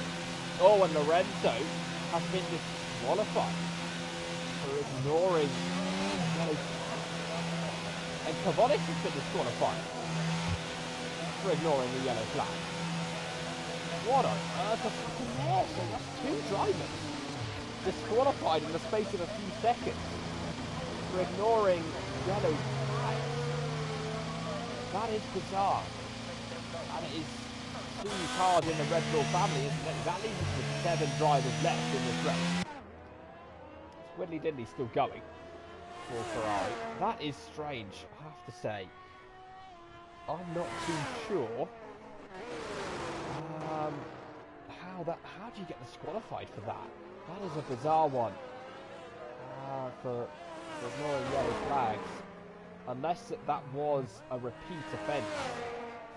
Oh, and Lorenzo has been disqualified for ignoring... And Cavonis has been disqualified for ignoring the yellow flag. What on earth? So that's two drivers disqualified in the space of a few seconds for ignoring yellow flags. That is bizarre. And it is two cars in the Red Bull family, isn't it? That leaves us with 7 drivers left in this race. Squidly Diddly still going for Ferrari. That is strange, I have to say. I'm not too sure how do you get disqualified for that? That is a bizarre one. For ignoring yellow flags, unless that was a repeat offence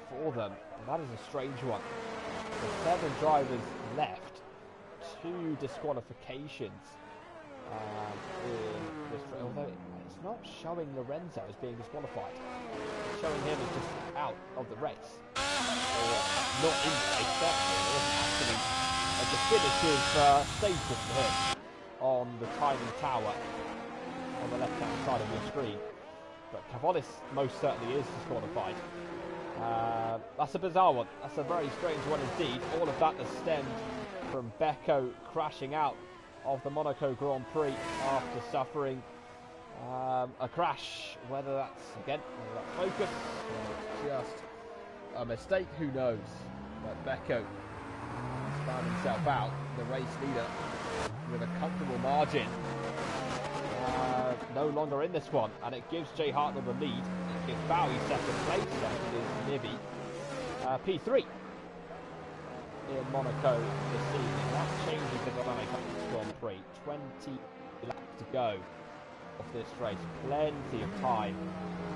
for them. That is a strange one. With 7 drivers left, 2 disqualifications in this, although it's not showing Lorenzo as being disqualified. It's showing him as just out of the race. Or not in the race, certainly. There wasn't actually a definitive status for him on the timing tower on the left-hand side of your screen. But Cavonis most certainly is disqualified. That's a bizarre one. That's a very strange one indeed. All of that has stemmed from Becco crashing out of the Monaco Grand Prix after suffering a crash. Whether that's, again, focus, whether it's just a mistake, who knows. But Becco has found himself out, the race leader, with a comfortable margin. No longer in this one, and it gives Jay Hartnell the lead. It gives Bowie second place, and it is Nibby P3 in Monaco this season. That changes the dynamic of this Grand Prix. 20 laps to go of this race. Plenty of time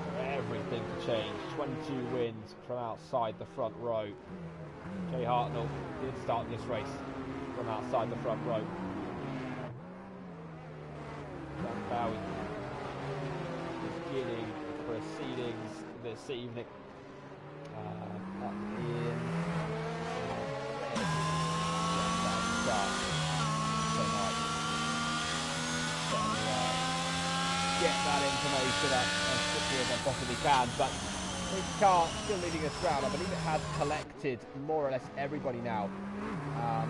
for everything to change. 22 wins from outside the front row. Jay Hartnell did start this race from outside the front row. Dan Bowie beginning proceedings this evening. Up in get that information up as quickly as I possibly can, but his car still leading us round. I believe it has collected more or less everybody now at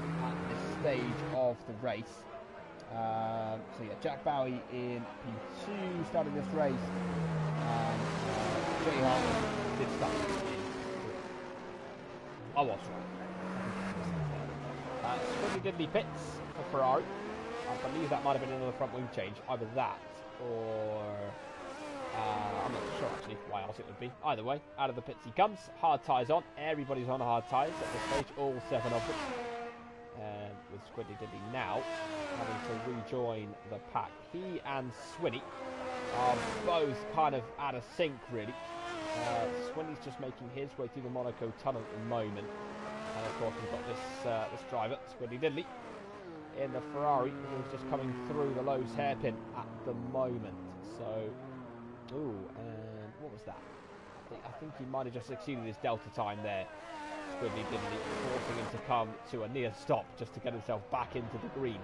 this stage of the race. So yeah, Jack Bowie in P2 starting this race, and Jay Hartnell did start in 3. I was right. Squidly Diddly pits for Ferrari. I believe that might have been another front wing change. Either that or... I'm not sure actually why else it would be. Either way, out of the pits he comes. Hard tyres on. Everybody's on hard tyres at this stage. All 7 of them. With Squidly Diddly now having to rejoin the pack. He and Swinny are both kind of out of sync, really. Swinny's just making his way through the Monaco tunnel at the moment. And of course we've got this driver, Squidly Diddly, in the Ferrari, who's just coming through the Lowe's hairpin at the moment. So, ooh, and what was that? I think he might have just exceeded his delta time there. Squidly Diddly forcing him to come to a near stop just to get himself back into the green.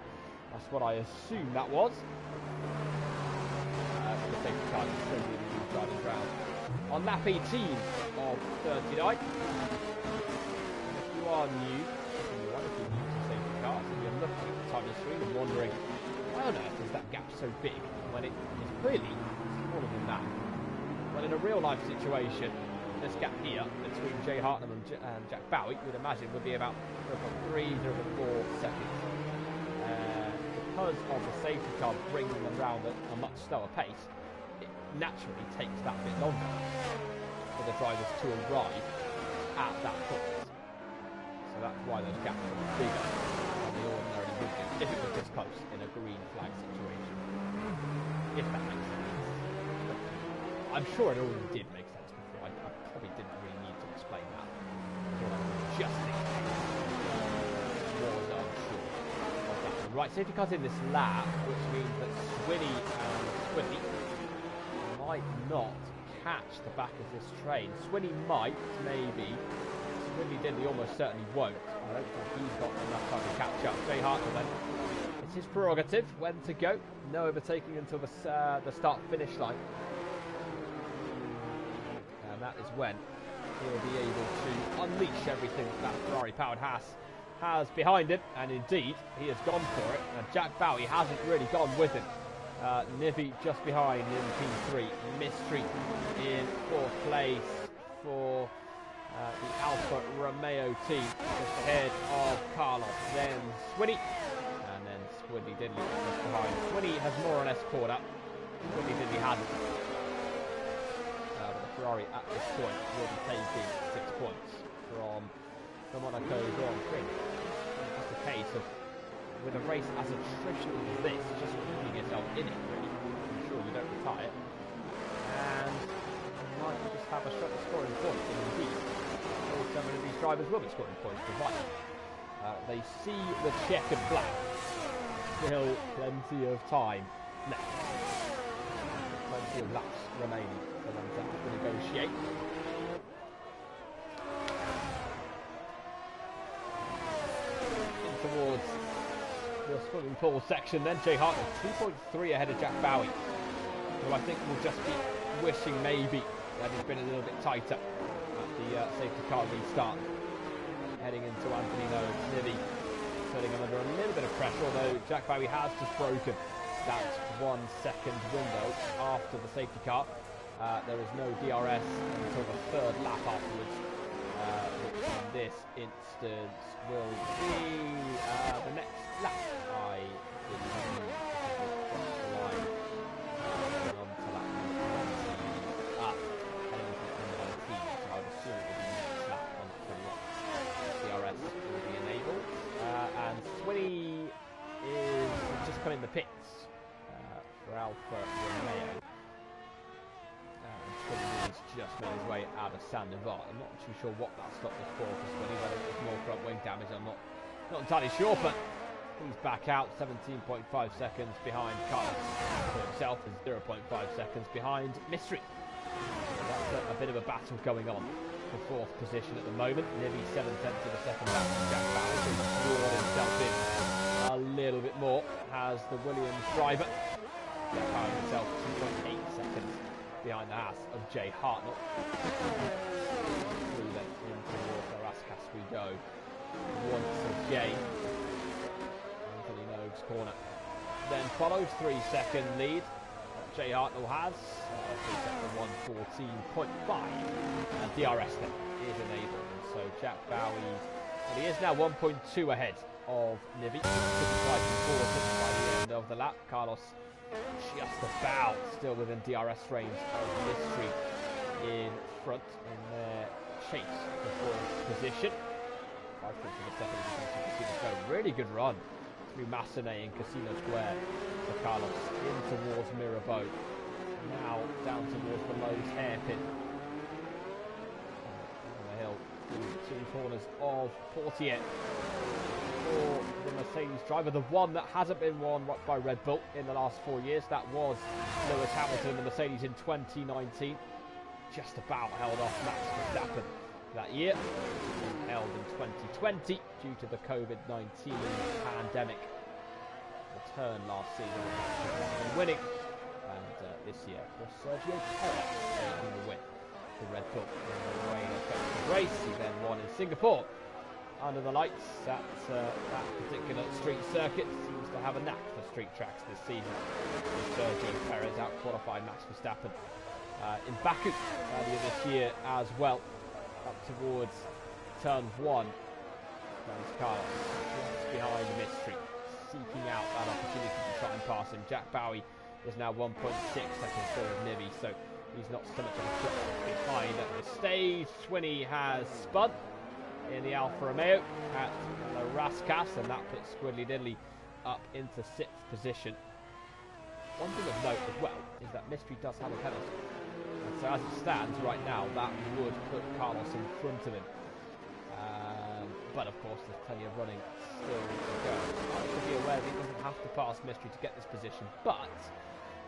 That's what I assume that was. The safety car is still leading these drivers round on lap 18 of 39. If you are new, if you're new to safety cars and you're looking at the time of the screen and wondering, why on earth is that gap so big when it is clearly smaller than that? Well, in a real life situation, this gap here between Jay Hartnell and Jack Bowie, you would imagine, would be about 0.3, 0.4 seconds. because of the safety car bringing them round at a much slower pace, it naturally takes that bit longer for the drivers to arrive at that point. So that's why those gaps are bigger than they ordinarily would do if it was just close in a green flag situation. If that makes sense. I'm sure it already did make sense before. I probably didn't really need to explain that. Just in case was unsure of that one. Right, safety car's in this lap, which means that Swinny and Swinny might not catch the back of this train. Swinny might, maybe. Swinny Diddley almost certainly won't. I don't think he's got enough time to catch up. Jay Hartnell then. It's his prerogative when to go. No overtaking until the start-finish line. And that is when he'll be able to unleash everything that Ferrari-powered Haas has behind him. And indeed, he has gone for it. And Jack Bowie hasn't really gone with him. Nivy just behind in P3. Mystery in 4th place for the Alfa Romeo team. Just ahead of Carlos. Then Swinny. And then Swinny Diddley just behind. Swinny has more or less caught up. Swinny Diddley hasn't. But the Ferrari at this point will be taking 6 points from the Monaco Grand Prix. It's just a case of, with a race as attritional as this, just keeping yourself in it, really. I'm sure you don't retire. And you might just have a shot at scoring points, and indeed, all 7 of these drivers will be scoring points, provided they see the checkered flag. Still plenty of time left. Plenty of laps remaining for them to have to negotiate. In towards the swimming pool section then. Jay Hartnell 2.3 ahead of Jack Bowie, who I think will just be wishing maybe that he's been a little bit tighter at the safety car restart. Heading into Anthony Nivy, putting him under a little bit of pressure, although Jack Bowie has just broken that 1 second window after the safety car. There is no DRS until the 3rd lap afterwards, which in this instance will be the next lap. I didn't know the line on to lap 19 up, heading into number 19, so I would assume it will be the next lap on the DRS will be enabled. And Swinny is just come in the pits for Alfa Romeo. Swinny just made his way out of Saint-Denis. I'm not too sure what that stop was for Swinny, whether it was more front wing damage, I'm not entirely sure, but he's back out, 17.5 seconds behind Carlos himself, and 0.5 seconds behind Mystery. So that's a bit of a battle going on for 4th position at the moment. Nearly 7/10 of a second lap from Jack Bowie, who's brought himself in a little bit more, has the Williams driver. Jack Bowie himself 2.8 seconds behind the Haas of Jay Hartnell. Through then into Walter Ascas we go once again. Anthony Nogue's corner then follows, 3-second lead. Jay Hartnell has 1:14.5, and DRS then is enabled. So Jack Bowie, well, he is now 1.2 ahead of Nivy. Could be quite important by the end of the lap. Carlos just about still within DRS range of Mystery in front in their chase for 4th position. 5 points in the second Casino Square. Really good run through Massenet in Casino Square for Carlos in towards Mirabeau. Now down towards the Lowe's hairpin. On the hill to 2 corners of Portier for the Mercedes driver, the one that hasn't been won by Red Bull in the last 4 years. That was Lewis Hamilton, the Mercedes in 2019. Just about held off Max Verstappen that year. Held in 2020 due to the COVID-19 pandemic. Return last season winning, and this year was Sergio Perez taking the win for Red Bull in the rain-affected race. He then won in Singapore under the lights at that particular street circuit. Seems to have a knack for street tracks this season. Sergio Perez out-qualified Max Verstappen in Baku earlier this year as well. Up towards turn 1. Carlos just behind Mystery, seeking out that opportunity pass him. Jack Bowie is now 1.6 seconds clear of Nibby, so he's not so much of a drop behind at this stage. Swinney has spun in the Alfa Romeo at La Rascas, and that puts Squiddly Diddly up into 6th position. One thing of note as well is that Mystery does have a penalty. And so as it stands right now, that would put Carlos in front of him. But of course, there's plenty of running still to go. Carlos should be aware that he doesn't have to pass Mystery to get this position, but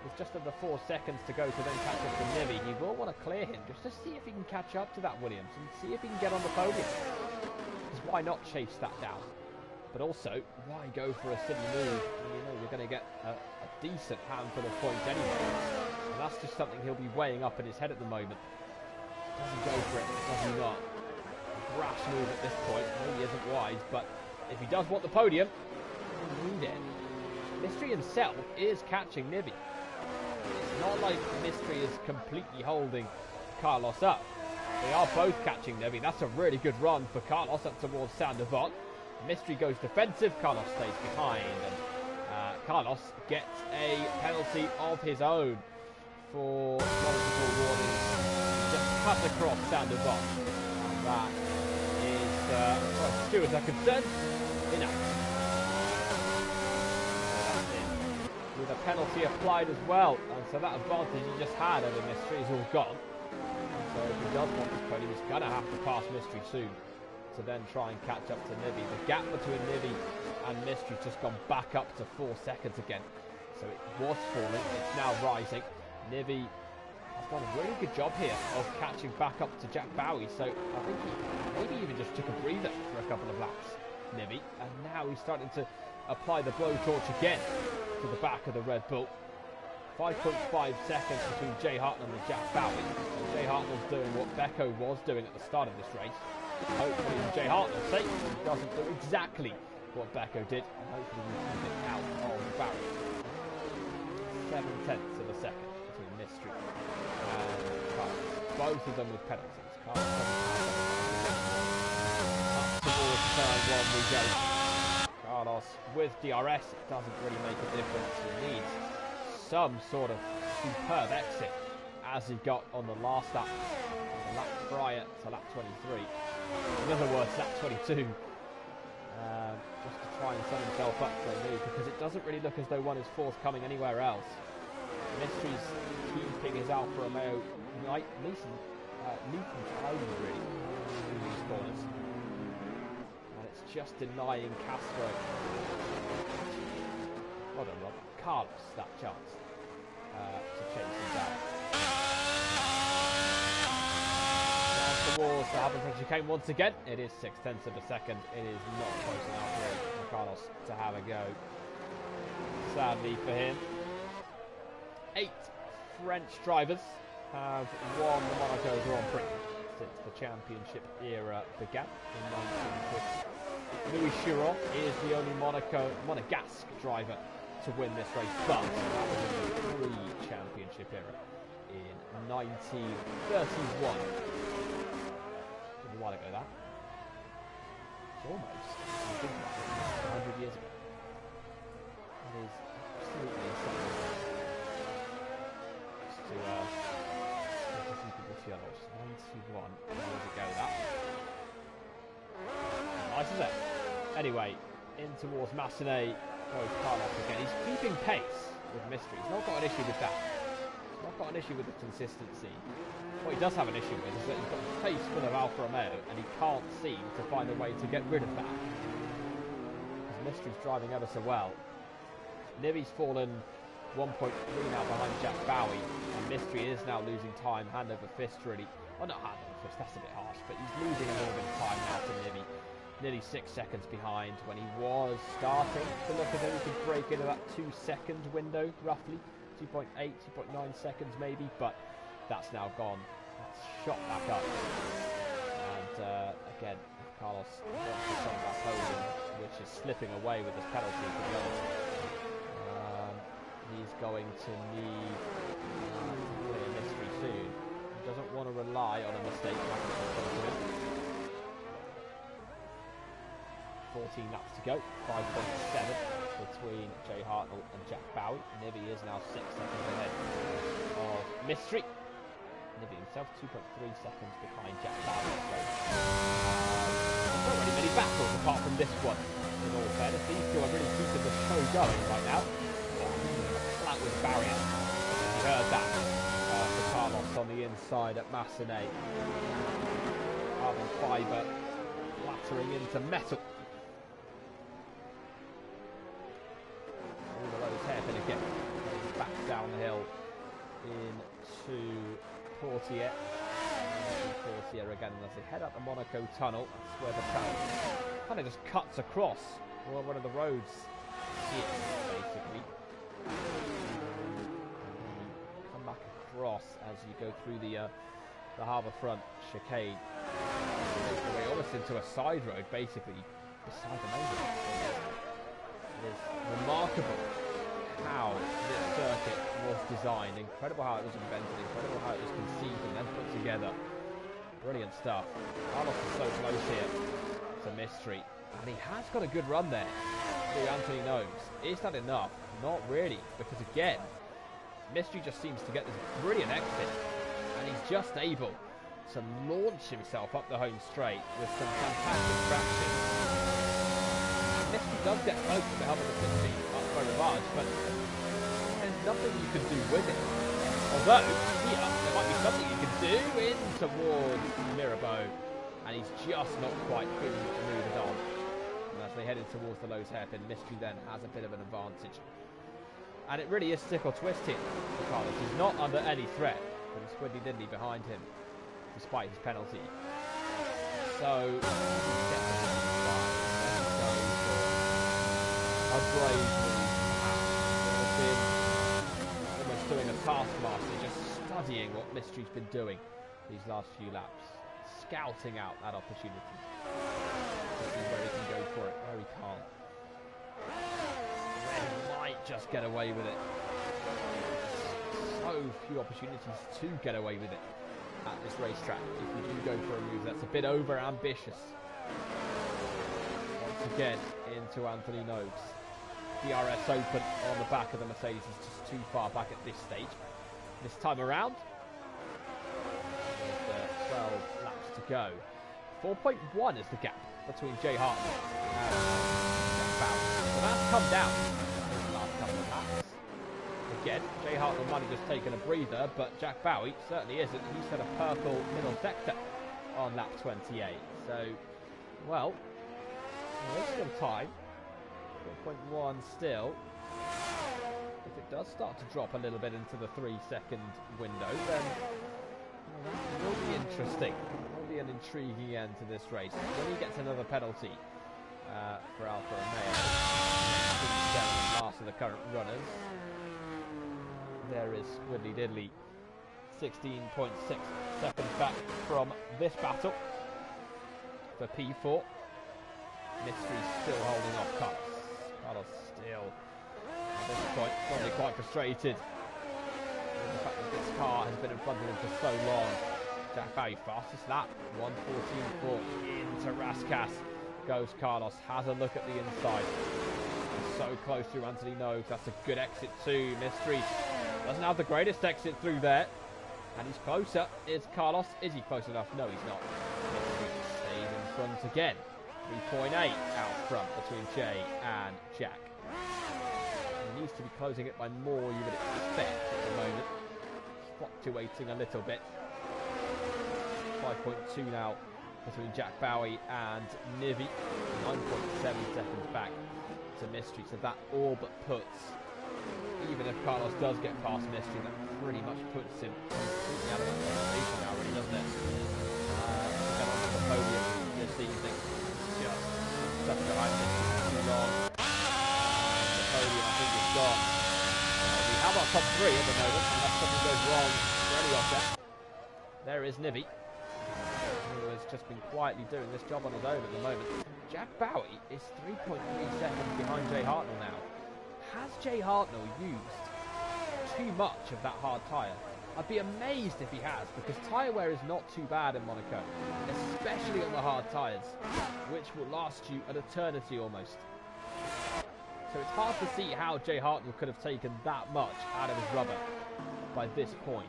with just under 4 seconds to go to then catch up to Nibby, he will want to clear him just to see if he can catch up to that Williams and see if he can get on the podium. Because why not chase that down? But also, why go for a silly move when you know you're going to get a decent handful of points anyway? And that's just something he'll be weighing up in his head at the moment. Does he go for it? Does he not? A brash move at this point. Maybe isn't wise, but if he does want the podium, he'll need it. Mystery himself is catching Nibby. It's not like Mystery is completely holding Carlos up. They are both catching Nibby. That's a really good run for Carlos up towards Saint-Devant. Mystery goes defensive, Carlos stays behind, and Carlos gets a penalty of his own for multiple warnings. Just cut across Saint-Devant, and that is, as far as stewards are concerned, enough. So that's in, with a penalty applied as well, and so that advantage he just had over Mystery is all gone. And so if he does want this podium, he's going to have to pass Mystery soon to then try and catch up to Nibby. The gap between Nibby and Mystery just gone back up to 4 seconds again. So it was falling, it's now rising. Nibby has done a really good job here of catching back up to Jack Bowie. So I think he maybe even just took a breather for a couple of laps, Nibby. And now he's starting to apply the blowtorch again to the back of the Red Bull. 5.5 seconds between Jay Hartnell and Jack Bowie. And Jay Hartnell's doing what Becco was doing at the start of this race. Hopefully Jay Hartnell's sake, he doesn't do exactly what Becco did, and hopefully we keep it out of the barrier. 7/10 of a second between Mystery and Carlos. Both of them with penalties. Carlos up towards turn 1 we go. Carlos with DRS, it doesn't really make a difference. He needs some sort of superb exit as he got on the last lap. The lap prior to lap 23. In other words, lap 22. Just to try and set himself up for a move, because it doesn't really look as though one is forthcoming anywhere else. Mystery's keeping his Alfa Romeo nice and tidy really in these corners. And it's just denying Castro, well done Rob, Carlos that chance to chase him down. Towards the Harbour chicane once again. It is 6/10 of a second. It is not close enough for Carlos to have a go. Sadly for him. 8 French drivers have won the Monaco Grand Prix since the championship era began in 1950. Louis Chiron is the only Monegasque driver to win this race, but that was in the pre-championship era in 1931. A while ago, that. It's almost, I think about it, 100 years ago. That is absolutely insane. Just to keep it with you, 91 years ago, that. Nice, isn't it? Anyway, in towards Massenet goes Carlos again. He's keeping pace with Mystery. He's not got an issue with that. He's not got an issue with the consistency. What he does have an issue with is that he's got a face full of Alfa Romeo and he can't seem to find a way to get rid of that. Because Mystery's driving ever so well. Nibby's fallen 1.3 now behind Jack Bowie, and Mystery is now losing time hand over fist really. Well, not hand over fist, that's a bit harsh, but he's losing a little bit of time now to Nibby. Nearly 6 seconds behind when he was starting to look as though he could break into that 2-second window roughly. 2.8, 2.9 seconds maybe, but that's now gone. It's shot back up. And again, Carlos wants to come back podium, which is slipping away with this penalty, to be honest. He's going to need to clear Mystery soon. He doesn't want to rely on a mistake back in front of him. 14 laps to go, 5.7 between Jay Hartnell Hartnell and Jack Bowie. Nivy is now 6 seconds ahead of Mystery. Nivy himself 2.3 seconds behind Jack Bowie. So, not really many battles apart from this one. In all fairness, these two are really keeping the show going right now. Flat with barrier. You heard that for Carlos on the inside at Massenet. Carbon fibre flattering into metal. All the lows hairpin again. Back down the hill into Portier. Portier again as they head up the Monaco tunnel. That's where the tunnel kind of just cuts across one of the roads here, basically. Come back across as you go through the harbour front chicane. Away almost into a side road, basically, beside the main road. It is remarkable how this circuit was designed. Incredible how it was invented. Incredible how it was conceived and then put together. Brilliant stuff. Carlos is so close here to Mystery. And he has got a good run there through Anthony Nobes. Is that enough? Not really. Because again, Mystery just seems to get this brilliant exit. And he's just able to launch himself up the home straight with some fantastic traction. Mystery does get close with the help of the 50 up by Ravage, but there's nothing you can do with it. Although, here, there might be something you can do in towards Mirabeau, and he's just not quite feeling it to move it on. And as they headed towards the Lowe's hairpin, Mystery then has a bit of an advantage. And it really is stick or twist here for Carlos. He's not under any threat, but it's Squidly Diddly behind him, despite his penalty. So, a brave move, almost doing a taskmaster, just studying what Mystery's been doing these last few laps, scouting out that opportunity, see where he can go for it, where he can't, where he might just get away with it. So few opportunities to get away with it at this racetrack. If you do go for a move that's a bit over ambitious. Once again into Anthony Nobes. DRS open on the back of the Mercedes is just too far back at this stage. This time around, with 12 laps to go. 4.1 is the gap between Jay Hartnell and Jack Bowie. So that's come down in the last couple of laps. Again, Jay Hartnell might have just taken a breather, but Jack Bowie certainly isn't. He's had a purple middle sector on lap 28. So, well, there's still time. 4.1 still. If it does start to drop a little bit into the 3-second window, then that will be interesting. It will be an intriguing end to this race. When he gets another penalty for Alfa Romeo, last of the current runners, there is Squidly Diddly, 16.6 seconds back from this battle for P4. Mystery still holding off Carlos. Carlos still, at this point, probably quite frustrated with the fact that this car has been in front of him for so long. Jack Bowie, fastest lap, 1:14.4 into Rascasse goes Carlos, has a look at the inside. He's so close through Anthony Nobes, that's a good exit too. Mystery doesn't have the greatest exit through there, and he's closer. Is Carlos? Is he close enough? No, he's not. Mystery stays in front again. 3.8 out front between Jay and Jack. He needs to be closing it by more, you would expect at the moment. Fluctuating a little bit. 5.2 now between Jack Bowie and Nivy. 9.7 seconds back to Mystery. So that all but puts, even if Carlos does get past Mystery, that pretty much puts him completely out of the conversation now, really, doesn't it? Come on the podium this evening. Stuck behind this too long. And the podium, I think, is gone. We have our top 3 at the moment, unless something goes wrong for any offset. There is Nivy, who has just been quietly doing this job on his own at the moment. Jack Bowie is 3.3 seconds behind Jay Hartnell now. Has Jay Hartnell used too much of that hard tyre? I'd be amazed if he has, because tyre wear is not too bad in Monaco, especially on the hard tyres, which will last you an eternity almost. So it's hard to see how Jay Hartnell could have taken that much out of his rubber by this point.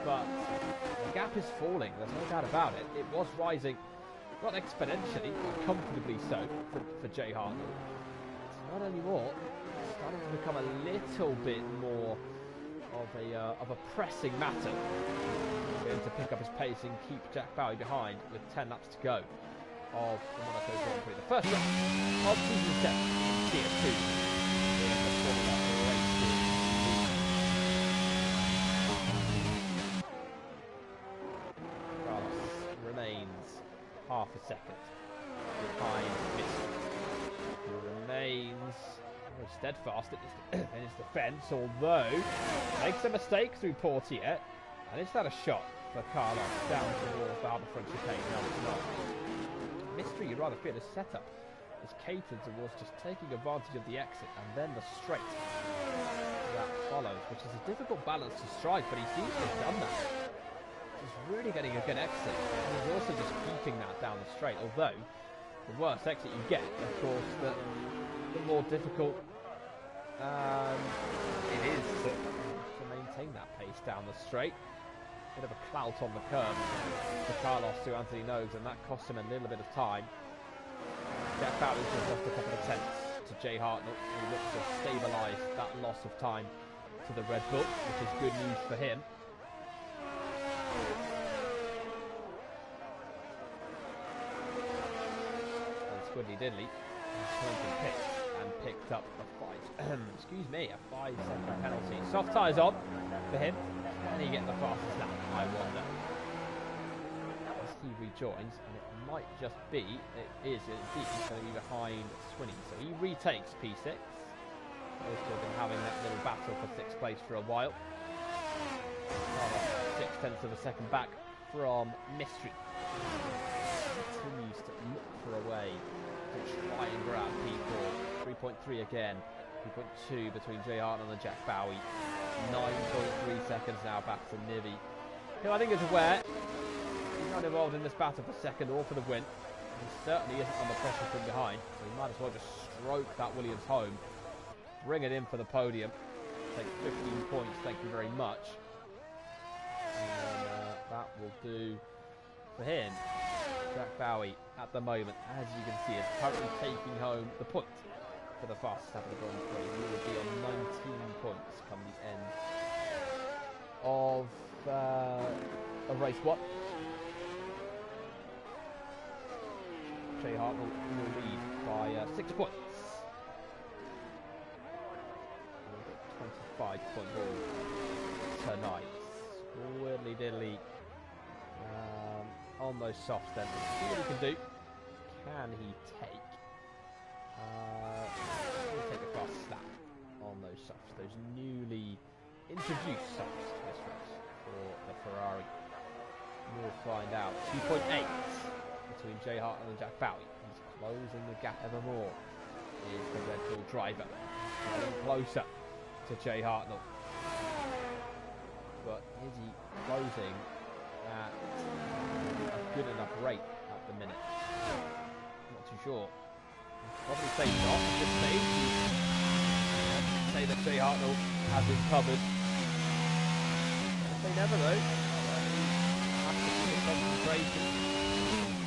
But the gap is falling, there's no doubt about it. It was rising, not exponentially, but comfortably so for Jay Hartnell. It's not anymore. It's starting to become a little bit more of a pressing matter. He's going to pick up his pace and keep Jack Bowie behind with 10 laps to go of the Monaco Grand Prix. The first lap of season 7, DS2. In the Formula race. Carlos remains half a second behind Mystery. He remains very steadfast in his defence, although makes a mistake through Portier, and is that a shot for Carlos down towards the Harbour Front chicane? No, it's not. Mystery, you'd rather fear the setup is catered towards just taking advantage of the exit and then the straight that follows, which is a difficult balance to strike, but he seems to have done that. He's really getting a good exit, and he's also just keeping that down the straight, although the worse exit you get, of course, the more difficult it is to maintain that pace down the straight. Bit of a clout on the curve for Carlos to Anthony Nogues, and that cost him a little bit of time. Jack Bowie's just lost a couple of tenths to Jay Hartnell, who looks to stabilise that loss of time to the Red Bull, which is good news for him. And Squiddly Diddly turned to pit and picked up a excuse me, a 5-second penalty. Soft tyres on for him. Can he get the fastest lap? I wonder. As he rejoins, and it might just be, it is indeed going to be behind Swinney. So he retakes P6. Those two have been having that little battle for 6th place for a while. 6/10 of a second back from Mystery. Continues to look for a way to try and grab P4. 3.3 again. 3.2 between Jay Hartnell and Jack Bowie. 9.3 seconds now back to Nivy, who I think is aware he's not involved in this battle for second or for the win. He certainly isn't under pressure from behind, so he might as well just stroke that Williams home, bring it in for the podium, take 15 points, thank you very much. And that will do for him. Jack Bowie at the moment, as you can see, is currently taking home the point for the fastest lap of the Grand Prix. He will be on 19 points come the end of race 1. Jay Hartnell will lead by 6 points. 25-point ball tonight. Squiddly Diddly on those softs then. Let's see what he can do. Can he take? He'll take the fastest lap on those softs. Those newly introduced softs this race for the Ferrari. We'll find out. 2.8 between Jay Hartnell and Jack Bowie. He's closing the gap ever more. Is the Red Bull driver. Getting closer to Jay Hartnell. But is he closing at a good enough rate at the minute? Not too sure. Probably say not at this stage. Say that Jay Hartnell has it covered. Say never though. Absolute concentration.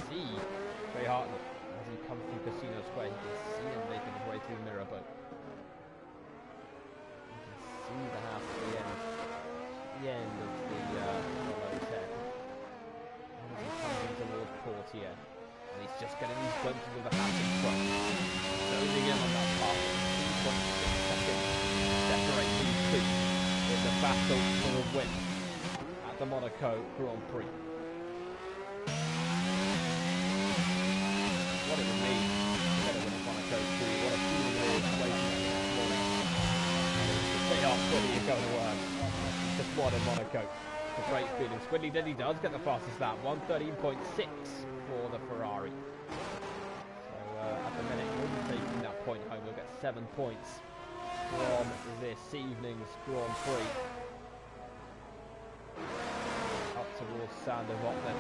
See Jay Hartnell as he comes through Casino Square. You can see him making his way through Mirabeau. You can see the house at the end of the low 10. And he's coming towards Portier. And he's just getting these glimpses of the house in front. Zoning in on that path. 2.6 seconds separate these two in the battle for the win at the Monaco Grand Prix. What it would mean to get a win at Monaco 3. What a feeling it is waiting this morning. They are fully going to work. Just won in Monaco. It's a great feeling. Squiddly Diddly does get the fastest lap. 1:13.6 for the Ferrari. So at the minute, he'll be taking that point home. He'll get 7 points from this evening's Grand Prix. Up towards Saint-Devote then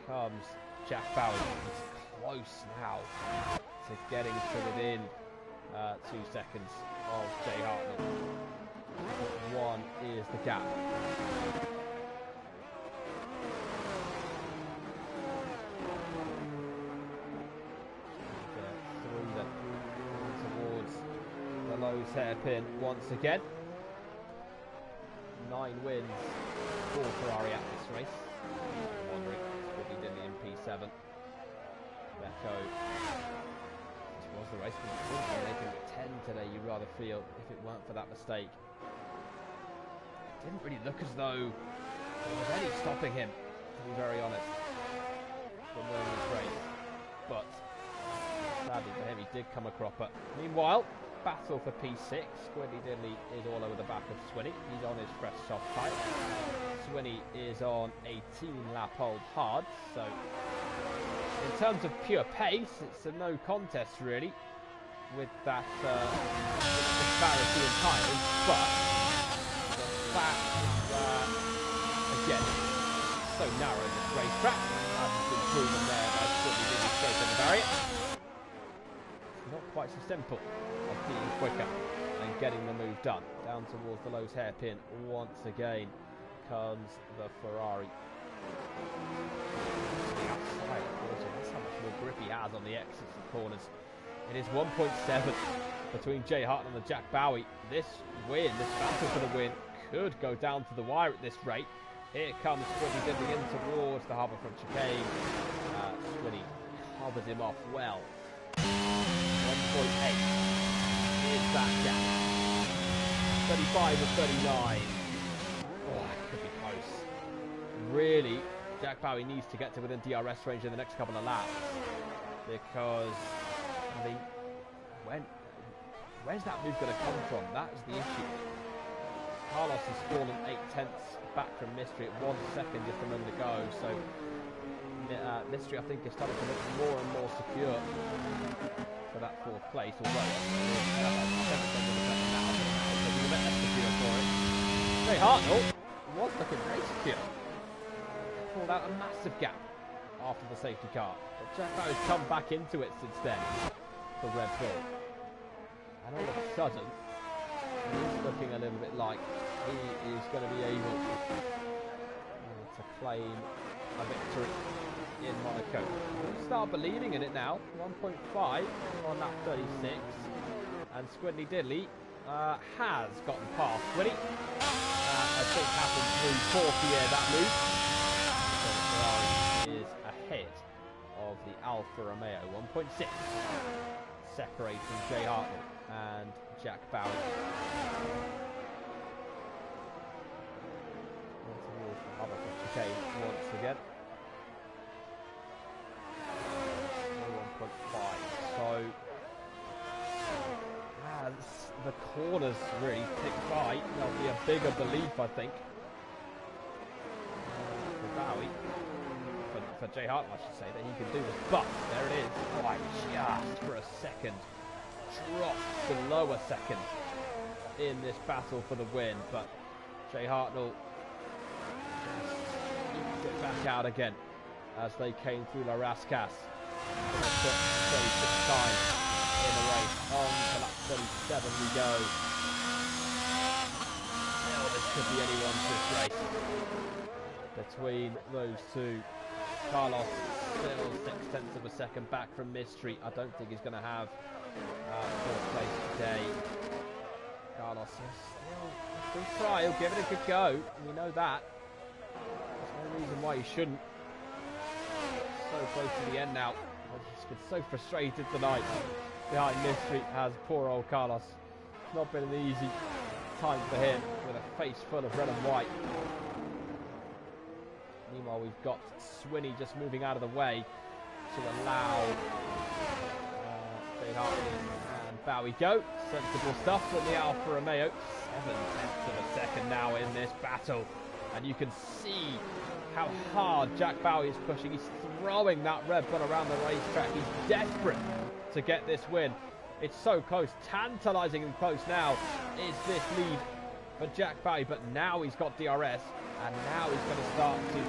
comes Jack Bowie. He's close now to getting to within 2 seconds of Jay Hartnell. But 1 is the gap. Through them towards the Lowe's hairpin once again. 9 wins for Ferrari at this race. Squiddly Diddley in P7. Beco. This was the race. They wouldn't be making it 10 today, you'd rather feel, if it weren't for that mistake. It didn't really look as though there was any stopping him, to be very honest, from winning this race. But sadly for him, he did come a cropper. Meanwhile, battle for P6. Squiddly Diddley is all over the back of Swinny. He's on his fresh soft tyre. Swinny is on 18-lap old hard. So, in terms of pure pace, it's a no contest really with that disparity in tyres. But the fact that, again, so narrow this racetrack, as has been proven there by Squiddly Diddley straight on the barrier. Not quite so simple of being quicker and getting the move done. Down towards the Lowe's hairpin once again comes the Ferrari. The outside, that's how much more grip he has on the exits and corners. It is 1.7 between Jay Hartnell and Jack Bowie. This win, this battle for the win, could go down to the wire at this rate. Here comes Squiddly Diddley in towards the harbour front chicane. Squiddy covers him off well. 1.8 is that gap. 35 or 39. Oh, that could be close. Really, Jack Bowie needs to get to within DRS range in the next couple of laps. Because, I mean, where's that move going to come from? That is the issue. Carlos has fallen 8/10 back from Mystery at 1 second just a moment ago. So, Mystery, I think, is starting to look more and more secure for that 4th place, although Jay Hartnell was looking very secure. Pulled out a massive gap after the safety car, but Jack Bowie's come back into it since then for Red Bull, and all of a sudden he's looking a little bit like he is going to be able to claim a victory in Monaco. Start believing in it now. 1.5 on lap 36, and Squiddly Diddley has gotten past Swinny. I think happened through 4th year that move. So the Ferrari is ahead of the Alfa Romeo. 1.6 separating Jay Hartnell and Jack Bowie. Towards the harbour for chicane once again. 1.5. So as the corners really tick by, there'll be a bigger belief, I think, for Bowie, for Jay Hartnell, I should say, that he can do this. But there it is. Oh, I just for a second dropped below a second in this battle for the win. But Jay Hartnell just get back out again as they came through La Rascasse. 36 times in the race. On to lap 37 we go. Oh, this could be anyone's this race between those two. Carlos still 0.6 of a second back from Mystery. I don't think he's going to have 4th place today. Carlos is still try. He'll give it a good go. We know that. There's no reason why he shouldn't. So close to the end now. He's been so frustrated tonight behind Mystery, has poor old Carlos. It's not been an easy time for him with a face full of red and white. Meanwhile, we've got Swinny just moving out of the way to allow Jay Hartnell and Bowie go. Sensible stuff from the Alfa Romeo. 7/10 of a second now in this battle. And you can see how hard Jack Bowie is pushing. He's throwing that Red Bull around the racetrack. He's desperate to get this win. It's so close, tantalising and close now is this lead for Jack Bowie, but now he's got DRS, and now he's going to start to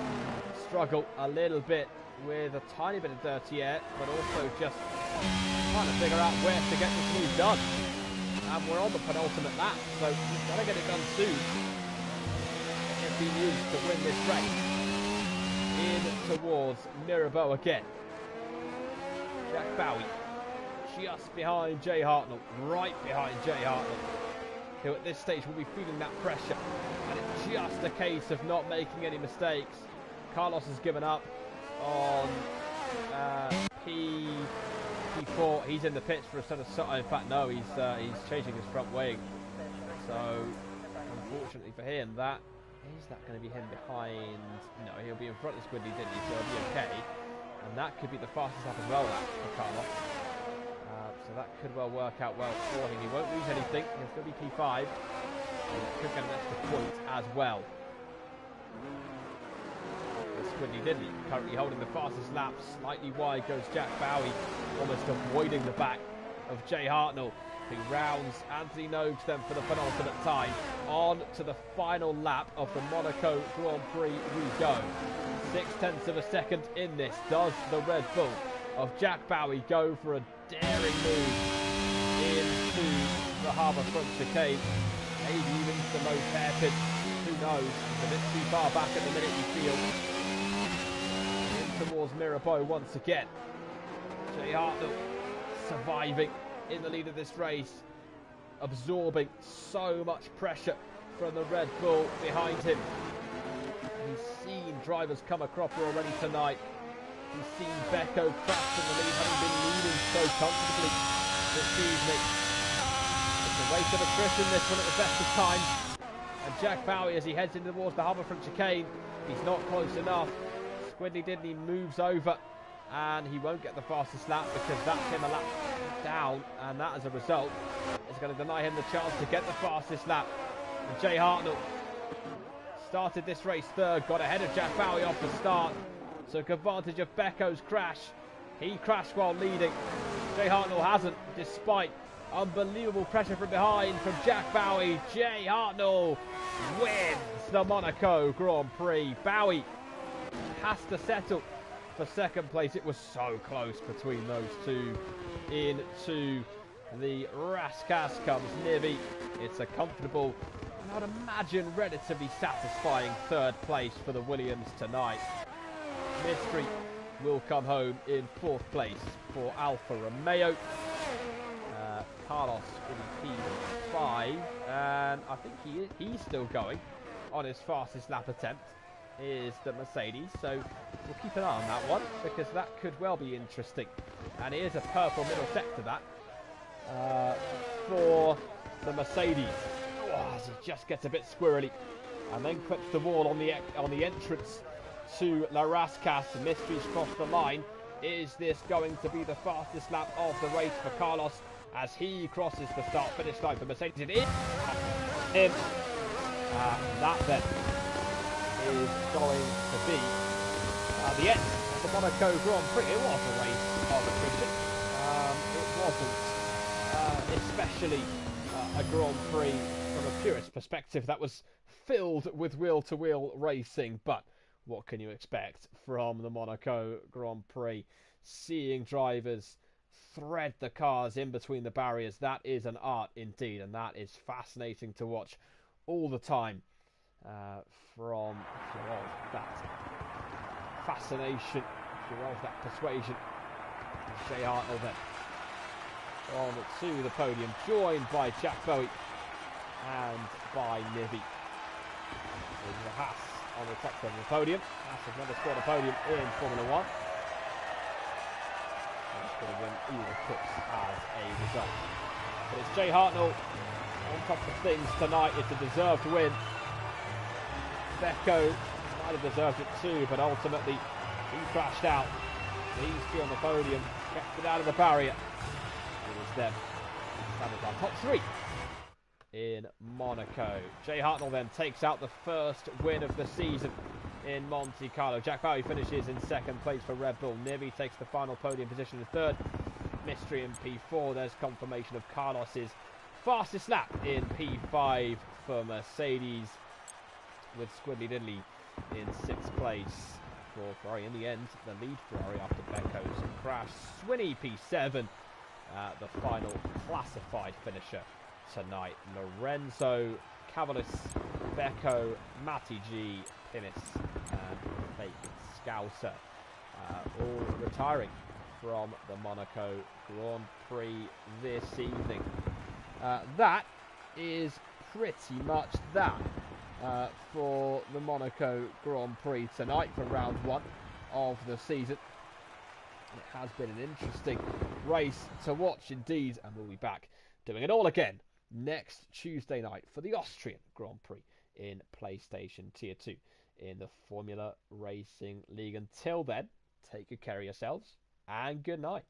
struggle a little bit with a tiny bit of dirty air, but also just trying to figure out where to get this move done. And we're on the penultimate lap, so we've got to get it done soon if he needs to win this race. In towards Mirabeau again. Jack Bowie just behind Jay Hartnell, right behind Jay Hartnell, who at this stage will be feeling that pressure. And it's just a case of not making any mistakes. Carlos has given up on P4. He's in the pits for a sort of. In fact, no, he's changing his front wing. So, unfortunately for him, is that going to be him behind? No, he'll be in front of Squidly Diddly, so he'll be okay. And that could be the fastest lap as well, that for Carlos. So that could well work out well for him. He won't lose anything. He'll still be P5. And he could get an extra point as well. Squidly Diddly currently holding the fastest lap. Slightly wide goes Jack Bowie, almost avoiding the back of Jay Hartnell, who rounds Anthony Noakes then for the penultimate time. On to the final lap of the Monaco Grand Prix we go. 0.6 of a second in this. Does the Red Bull of Jack Bowie go for a daring move into the harbour front chicane? Maybe even the most hairpin. Who knows? It's a bit too far back at the minute, you feel. In towards Mirabeau once again. Jay Hartnell surviving in the lead of this race, absorbing so much pressure from the Red Bull behind him. He's seen drivers come across already tonight. He's seen Becco crash in the lead, having been leading so comfortably this evening. It's a race of attrition, this one, at the best of times. And Jack Bowie, as he heads in towards the harbour front chicane, he's not close enough. Squidly Diddly moves over, and he won't get the fastest lap because that's him a lap down, and that as a result is going to deny him the chance to get the fastest lap. And Jay Hartnell started this race third, got ahead of Jack Bowie off the start, took advantage of Becco's crash. He crashed while leading. Jay Hartnell hasn't, despite unbelievable pressure from behind from Jack Bowie. Jay Hartnell wins the Monaco Grand Prix. Bowie has to settle for second place. It was so close between those two. Into the Rascasse comes Nivy. It's a comfortable, and I'd imagine relatively satisfying third place for the Williams tonight. Mystery will come home in fourth place for Alfa Romeo. Carlos in P5, and I think he's still going on his fastest lap attempt. Is the Mercedes, so we'll keep an eye on that one because that could well be interesting. And it is a purple middle sector that for the Mercedes. Oh, as he just gets a bit squirrely and then clips the wall on the entrance to La Rascasse. Mysteries cross the line. Is this going to be the fastest lap of the race for Carlos as he crosses the start-finish line for Mercedes? It is him. That then is going to be the end of the Monaco Grand Prix. It was a race of attrition. It wasn't especially a Grand Prix from a purist perspective that was filled with wheel-to-wheel racing, but what can you expect from the Monaco Grand Prix? Seeing drivers thread the cars in between the barriers, that is an art indeed, and that is fascinating to watch all the time. From that fascination, that persuasion. Jay Hartnell then on to the podium, joined by Jack Bowie and by Nivy. There's the Haas on the top of the podium. Haas has never scored a podium in Formula 1. He's going to win either cups as a result. But it's Jay Hartnell on top of things tonight. It's a deserved win. Becco might have deserved it too, but ultimately he crashed out. He's still on the podium, kept it out of the barrier. It was them. That was our top three in Monaco. Jay Hartnell then takes out the first win of the season in Monte Carlo. Jack Bowie finishes in second place for Red Bull. Nivy takes the final podium position in third. Mystery in P4. There's confirmation of Carlos's fastest lap in P5 for Mercedes, with Squidly Diddly in sixth place for Ferrari. In the end, the lead Ferrari after Becco's crash. Swinney P7, the final classified finisher tonight. Lorenzo, Cavalis, Becco, Matty G, Pinnis, and Fake Scouser, all retiring from the Monaco Grand Prix this evening. That is pretty much that for the Monaco Grand Prix tonight for round 1 of the season. It has been an interesting race to watch indeed, and we'll be back doing it all again next Tuesday night for the Austrian Grand Prix in PlayStation Tier 2 in the Formula Racing League. Until then, take good care of yourselves and good night.